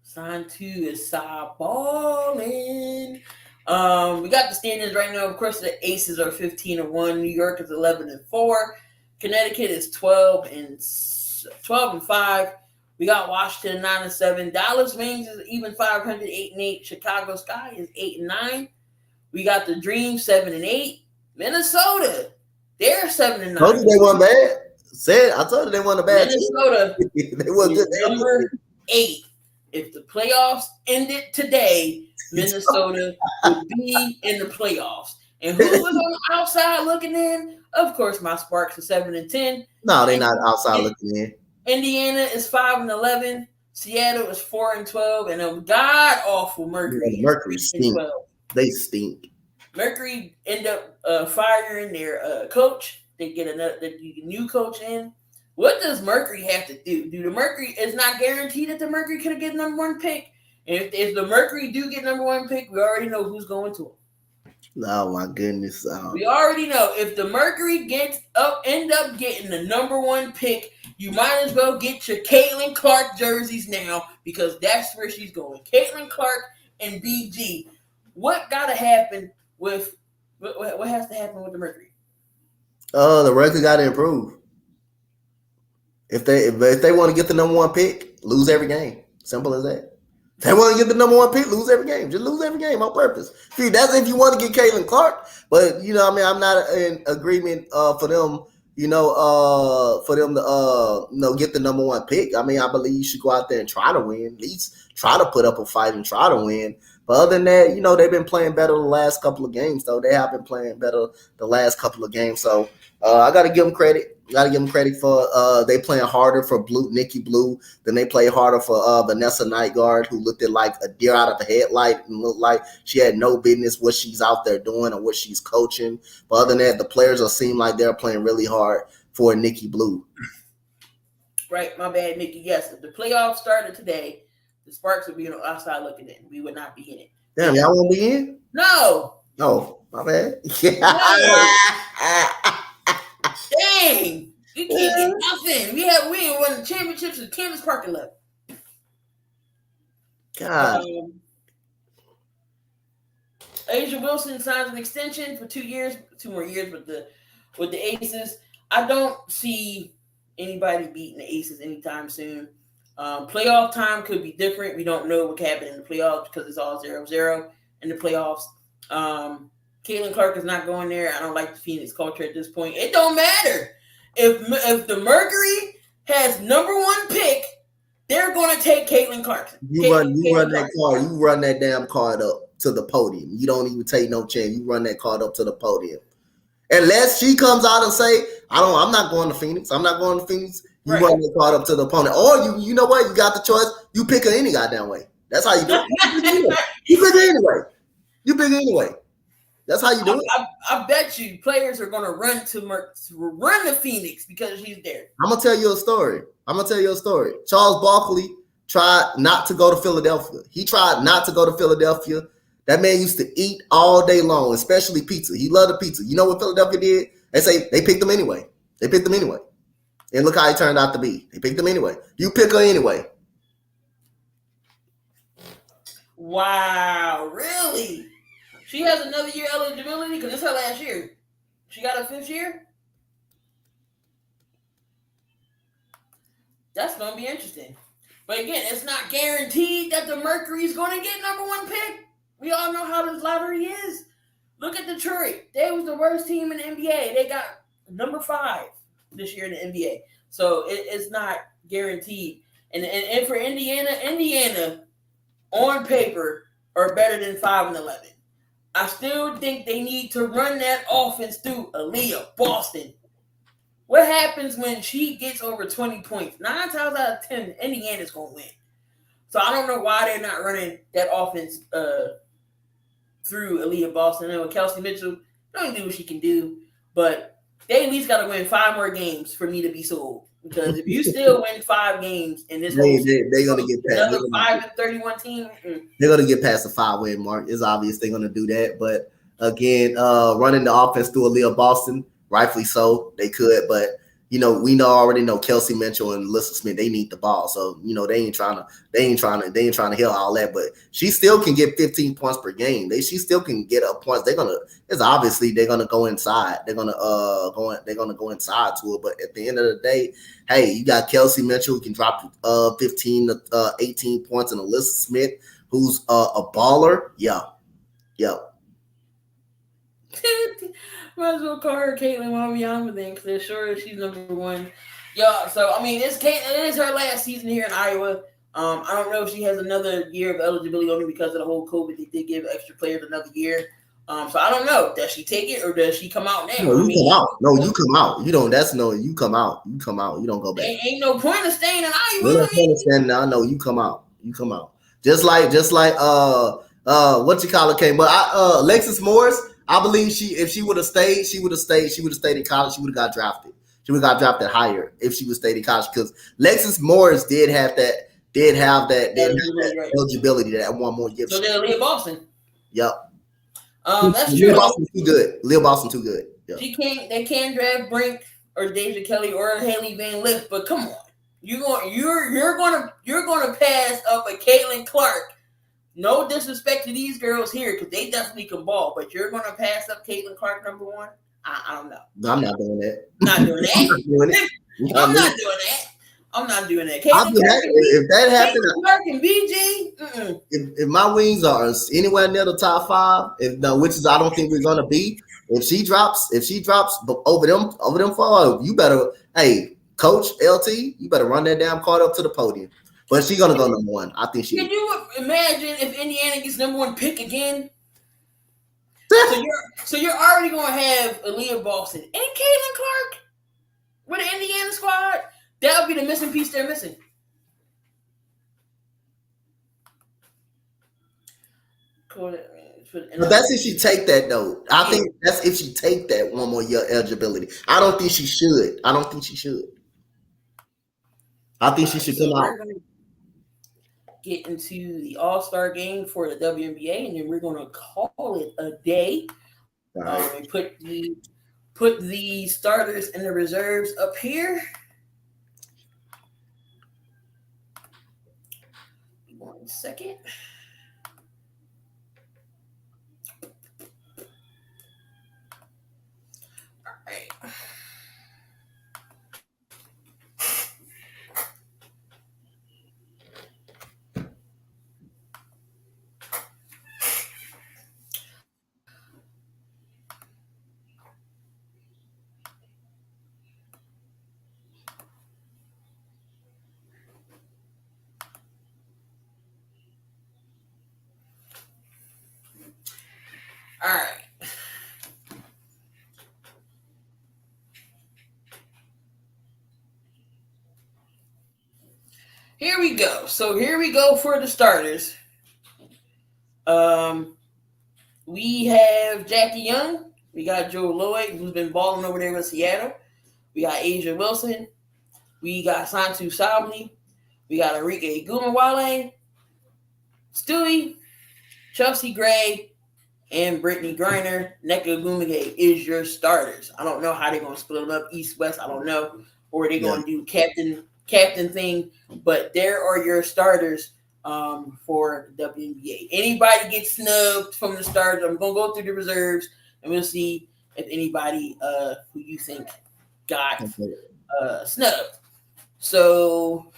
Sign 2 is balling. We got the standings right now. Of course, the Aces are 15-1. New York is 11-4. Connecticut is 12-5. We got Washington 9-7. Dallas Wings is even 500, 8-8. Chicago Sky is 8-9. We got the Dream 7-8. Minnesota, they're 7-9. Told you they weren't bad. I told you they weren't a bad Minnesota team. They were good. Number 8. If the playoffs ended today, Minnesota would be in the playoffs. And who was on the outside looking in? Of course, my Sparks are 7-10. No, they're not outside looking in. Indiana is 5-11. Seattle is 4-12, and a god awful Mercury. Yeah, Mercury stink. They stink. Mercury end up firing their coach. They get a new coach in. What does Mercury have to do? The Mercury is not guaranteed that the Mercury could get number 1 pick. And if the Mercury do get number 1 pick, we already know who's going to them. Oh my goodness! We already know if the Mercury end up getting the number 1 pick. You might as well get your Caitlin Clark jerseys now because that's where she's going. Caitlin Clark and BG. What got to happen with what has to happen with the Mercury? The record got to improve. If they want to get the number 1 pick, lose every game. Simple as that. If they want to get the number 1 pick, lose every game. Just lose every game on purpose. See, that's if you want to get Caitlin Clark. But I'm not in agreement for them. For them to get the number 1 pick. I mean, I believe you should go out there and try to win. At least try to put up a fight and try to win. But other than that, they've been playing better the last couple of games, though. They have been playing better the last couple of games. So I got to give them credit. For they playing harder for Nikki Blue than they play harder for Vanessa Nightguard, who looked like a deer out of a headlight and looked like she had no business what she's out there doing or what she's coaching. But other than that, the players seem like they're playing really hard for Nikki Blue. Right, my bad, Nikki. Yes, if the playoffs started today, the Sparks would be on the outside looking in. We would not be in it. Damn, y'all won't be in? No. Oh, my bad. Dang, we can't get nothing. We ain't won the championships in Canvas Park 11. God. Asia Wilson signs an extension for 2 more years with the Aces. I don't see anybody beating the Aces anytime soon. Playoff time could be different. We don't know what could happen in the playoffs because it's all 0-0 in the playoffs. Caitlin Clark is not going there. I don't like the Phoenix culture at this point. It don't matter. If the Mercury has number 1 pick, they're they're going to take Caitlin Clarkson. You run that damn card up to the podium. You don't even take no chance. You run that card up to the podium. Unless she comes out and say, I'm not going to Phoenix. I'm not going to Phoenix. You run that card up to the opponent. Or you know what? You got the choice. You pick her any goddamn way. That's how you do it. You pick her anyway. You pick her anyway. That's how you do it. I bet you players are going to run to Phoenix because she's there. I'm going to tell you a story. Charles Barkley tried not to go to Philadelphia. He tried not to go to Philadelphia. That man used to eat all day long, especially pizza. He loved the pizza. You know what Philadelphia did? They say they picked him anyway. And look how he turned out to be. They picked him anyway. You pick her anyway. Wow, really? She has another year eligibility because it's her last year. She got a 5th year? That's going to be interesting. But again, it's not guaranteed that the Mercury is going to get number 1 pick. We all know how this lottery is. Look at Detroit. They was the worst team in the NBA. They got number 5 this year in the NBA. So it's not guaranteed. And for Indiana on paper are better than 5 and 11. I still think they need to run that offense through Aaliyah Boston. What happens when she gets over 20 points? 9 times out of 10, Indiana's going to win. So I don't know why they're not running that offense through Aaliyah Boston. And with Kelsey Mitchell, don't do what she can do. But they at least got to win 5 more games for me to be sold. Because if you still win 5 games in this they're going to get past another 5-31 team. They're going to get past the 5-win mark. It's obvious they're going to do that. But again, running the offense through Aaliyah Boston, rightfully so, they could. But we already know Kelsey Mitchell and Alyssa Smith, they need the ball. So, they ain't trying to heal all that, but she still can get 15 points per game. She still can get up points. They're gonna go inside. They're gonna go inside to it. But at the end of the day, hey, you got Kelsey Mitchell who can drop 15 to 18 points, and Alyssa Smith, who's a baller. Yeah. Might as well call her Caitlin while we on with them because they're sure she's number 1. Yeah, so I mean, it is her last season here in Iowa. I don't know if she has another year of eligibility only because of the whole COVID. They did give extra players another year. So I don't know. Does she take it or does she come out now? No, come out. No, you come out. You don't. That's no. You come out. You come out. You don't go back. Ain't no point of staying in Iowa. No point of staying now. No, you come out. You come out. Just like what you call it came. But Alexis Morris. I believe if she would have stayed, she would have stayed in college. She would have got drafted. She would have got drafted higher if she would have stayed in college because Alexis Morris did have that eligibility that 1 more year. So then Leah Boston. Yep. That's true. Leah Boston too good. Leah Boston too good. Yep. They can't draft Brink or Deja Kelly or Haley Van Lith, but come on. You're gonna pass up a Caitlin Clark. No disrespect to these girls here because they definitely can ball, but you're going to pass up Caitlin Clark number 1? I don't know. No, I'm not doing that. Not doing that. I'm not doing that. Caitlin Clark, if that happens, Clark and BG. If my wings are anywhere near the top 5, which is I don't think we're going to be. If she drops over them 4, you better, hey, Coach LT, you better run that damn card up to the podium. But she's gonna go number 1. I think she. Can you imagine if Indiana gets number 1 pick again? so you're already gonna have Aaliyah Boston and Caitlin Clark with the Indiana squad. That would be the missing piece they're missing. Cool. But that's if she take that though. I think that's if she take that 1 more year eligibility. I don't think she should. I think she should come out. Get into the All Star game for the WNBA, and then we're going to call it a day. All right. And put the starters and the reserves up here. 1 second. All right. here we go. So here we go for the starters. We have Jackie Young. We got Joe Lloyd, who's been balling over there with Seattle. We got Asia Wilson. We got Santu Sabli. We got Enrique Gumawale, Stewie, Chelsea Gray, and Brittany Griner. Nneka Ogwumike is your starters. I don't know how they're going to split them up, East-West. I don't know. Or they're going to do captain thing. But there are your starters for WNBA. Anybody gets snubbed from the starters, I'm going to go through the reserves, and we'll see if anybody who you think got snubbed. So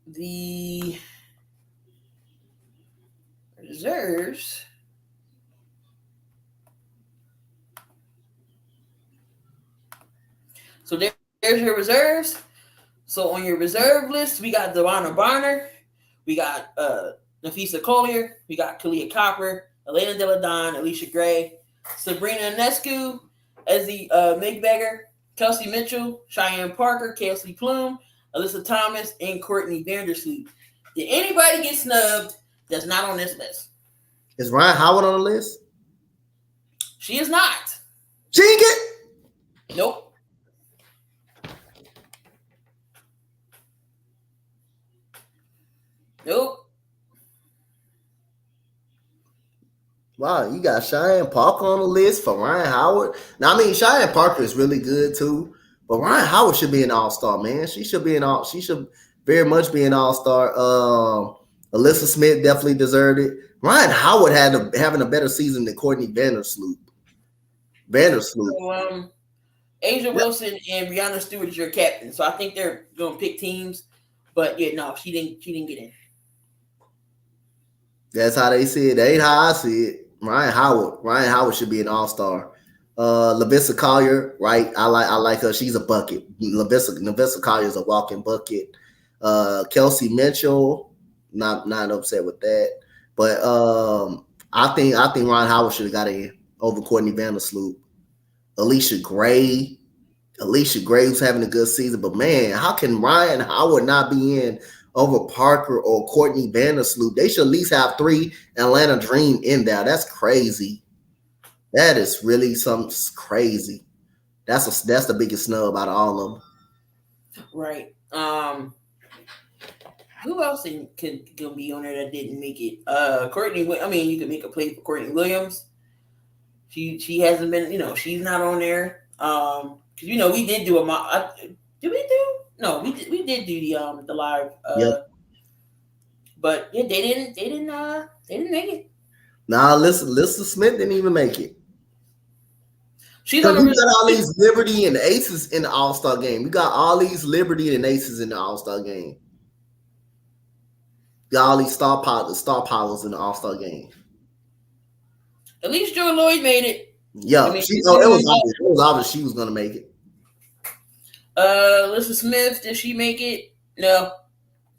the reserves. So there's your reserves. So on your reserve list, we got Dewana Barner, we got Nafisa Collier, we got Kalia Copper, Elena Deladon, Alicia Gray, Sabrina Ionescu, Ezzy Migbeger, Kelsey Mitchell, Cheyenne Parker, Kelsey Plume, Alyssa Thomas, and Courtney Vandersloot. Did anybody get snubbed that's not on this list? Is Ryan Howard on the list? She is not. She didn't get. Nope. Nope. Wow, you got Cheyenne Parker on the list for Ryan Howard. Now, I mean, Cheyenne Parker is really good too, but Ryan Howard should be an all-star, man. She should very much be an all-star. Alyssa Smith definitely deserved it. Ryan Howard having a better season than Courtney Vandersloot. So, Asia Wilson and Brianna Stewart is your captain. So I think they're gonna pick teams. But yeah, no, she didn't get in. That's how they see it. That ain't how I see it. Ryan Howard should be an all-star. LaVissa Collier, right? I like her. She's a bucket. LaVissa Collier is a walking bucket. Kelsey Mitchell, not upset with that. But I think Ryan Howard should have got in over Courtney Vandersloot. Alicia Gray, who's having a good season. But man, how can Ryan Howard not be in over Parker or Courtney Vandersloot? They should at least have 3 Atlanta Dream in there. That's crazy. That is really something crazy. That's the biggest snub out of all of them. Right. Who else can be on there that didn't make it? Courtney. I mean, you can make a play for Courtney Williams. She hasn't been. She's not on there. Because we did do did we do? No, we did do the live. Yep. But yeah, they didn't make it. Nah, Alyssa Smith didn't even make it. She's got all these Liberty and Aces in the All-Star game. We got all these Liberty and Aces in the All-Star game. Got all these star powers in the All-Star game. At least Joe Lloyd made it. Yeah, it was obvious she was gonna make it. Alyssa Smith, did she make it? No,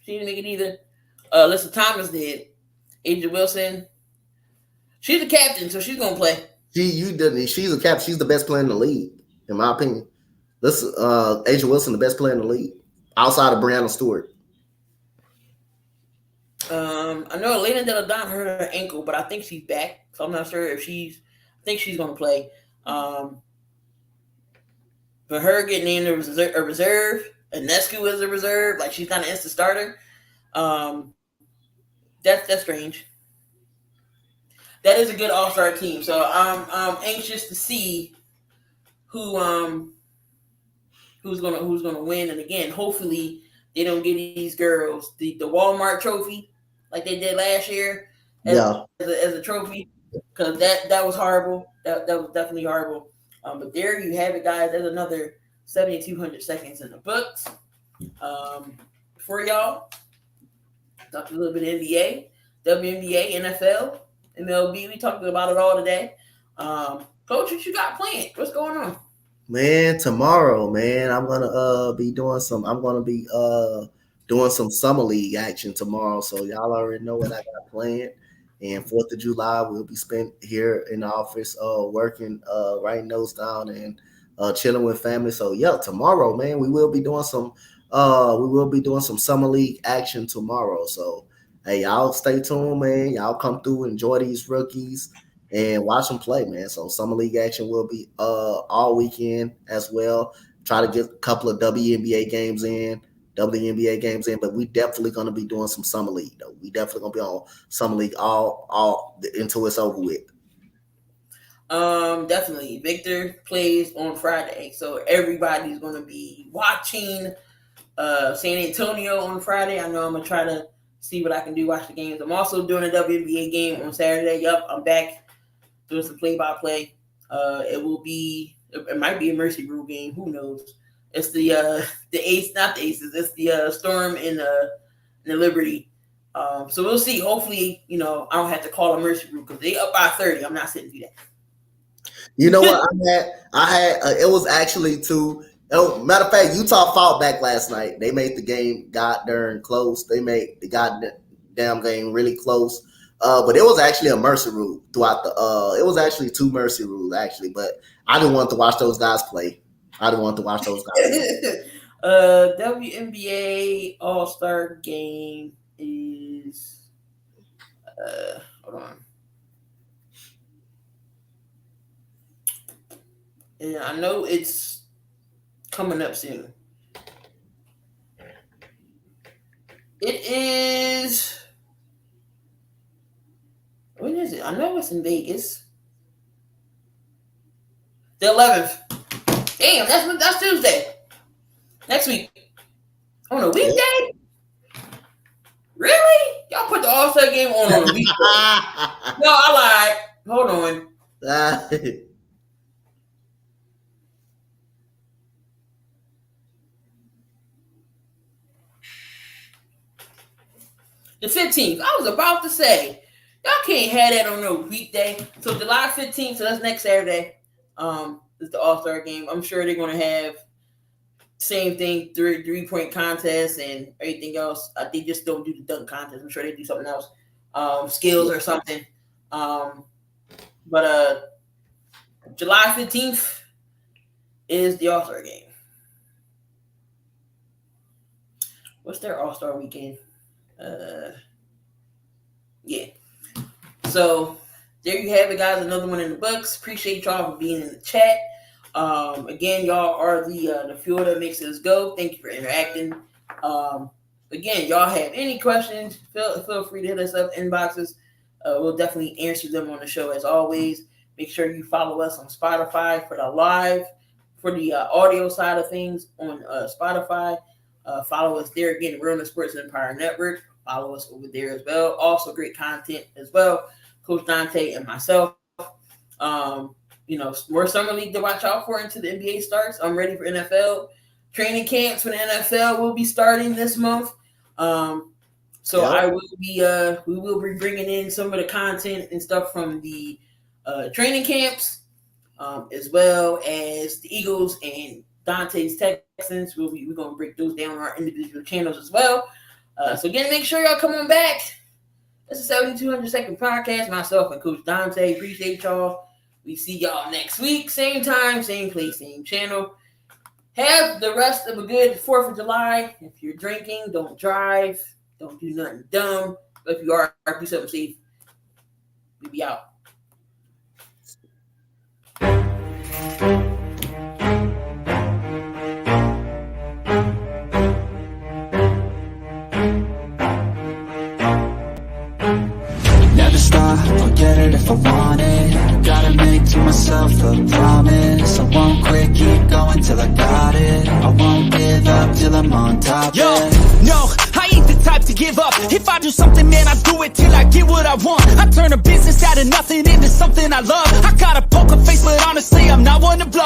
she didn't make it either. Alyssa Thomas did. Asia Wilson, she's the captain, so she's gonna play. She's a captain. She's the best player in the league, in my opinion. Asia Wilson, the best player in the league, outside of Brianna Stewart. I know Elena Deladon hurt her ankle, but I think she's back, so I'm not sure if I think she's gonna play. For her getting in a reserve, Ionescu is a reserve, like she's not an instant starter. That's strange. That is a good all-star team, so I'm anxious to see who's gonna win. And again, hopefully they don't get these girls the Walmart trophy like they did last year as a trophy, because that was horrible. That was definitely horrible. But there you have it, guys. There's another 7,200 seconds in the books. For y'all, talked a little bit of NBA, WNBA, NFL, MLB. We talked about it all today. Coach, what you got planned? What's going on? Man, tomorrow, man, I'm gonna be doing some summer league action tomorrow. So y'all already know what I got planned. And 4th of July will be spent here in the office, working, writing notes down, and chilling with family. So yeah, tomorrow, man, we will be doing some summer league action tomorrow. So hey, y'all stay tuned, man. Y'all come through, enjoy these rookies, and watch them play, man. So summer league action will be all weekend as well. Try to get a couple of WNBA games in, but we definitely gonna be doing some summer league though. We definitely gonna be on summer league all until it's over with. Definitely. Victor plays on Friday, so everybody's gonna be watching San Antonio on Friday. I know I'm gonna try to see what I can do, watch the games. I'm also doing a WNBA game on Saturday. Yup, I'm back doing some play-by-play. It might be a Mercy Rule game. Who knows? It's the Ace, not the Aces. It's the Storm and the Liberty. So we'll see. Hopefully, I don't have to call a Mercy Rule because they up by 30. I'm not sitting through that. You know what? I had it was actually matter of fact, Utah fought back last night. They made the game goddamn close. They made the goddamn game really close. But it was actually a mercy rule throughout it was actually 2 mercy rules actually, but I didn't want to watch those guys play. WNBA All Star game is hold on. And I know it's coming up soon. It is. When is it? I know it's in Vegas. The 11th. Damn, that's Tuesday. Next week. On a weekday? Really? Y'all put the All Star game on a weekday? No, I lied. Hold on. The 15th. I was about to say, y'all can't have that on no weekday. So July 15th, so that's next Saturday, is the All-Star game. I'm sure they're going to have same thing, three-point contest and everything else. They just don't do the dunk contest. I'm sure they do something else, skills or something. But July 15th is the All-Star game. What's their All-Star weekend? Yeah. So there you have it, guys. Another one in the books. Appreciate y'all for being in the chat. Again, y'all are the fuel that makes us go. Thank you for interacting. Again, y'all have any questions, feel free to hit us up inboxes. We'll definitely answer them on the show as always. Make sure you follow us on Spotify for the audio side of things on Spotify. Follow us there again, Realness Sports Empire Network. Follow us over there as well. Also great content as well. Coach Dante and myself. More summer league to watch out for until the NBA starts. I'm ready for NFL. Training camps for the NFL will be starting this month. I will be we will be bringing in some of the content and stuff from the training camps, as well as the Eagles and Dante's Texans. We're going to break those down on our individual channels as well. So again, make sure y'all come on back. This is 7200 Second Podcast. Myself and Coach Dante. Appreciate y'all. We see y'all next week. Same time, same place, same channel. Have the rest of a good 4th of July. If you're drinking, don't drive. Don't do nothing dumb. But if you are, do something safe. We be out. Never stop, I'll get it if I want it. Gotta make to myself a promise. I won't quit, keep going till I got it. I won't give up till I'm on top. Yo, no, I ain't the type to give up. If I do something, man, I do it till I get what I want. I turn a business out of nothing into something I love. I got a poker face, but honestly, I'm not one to bluff.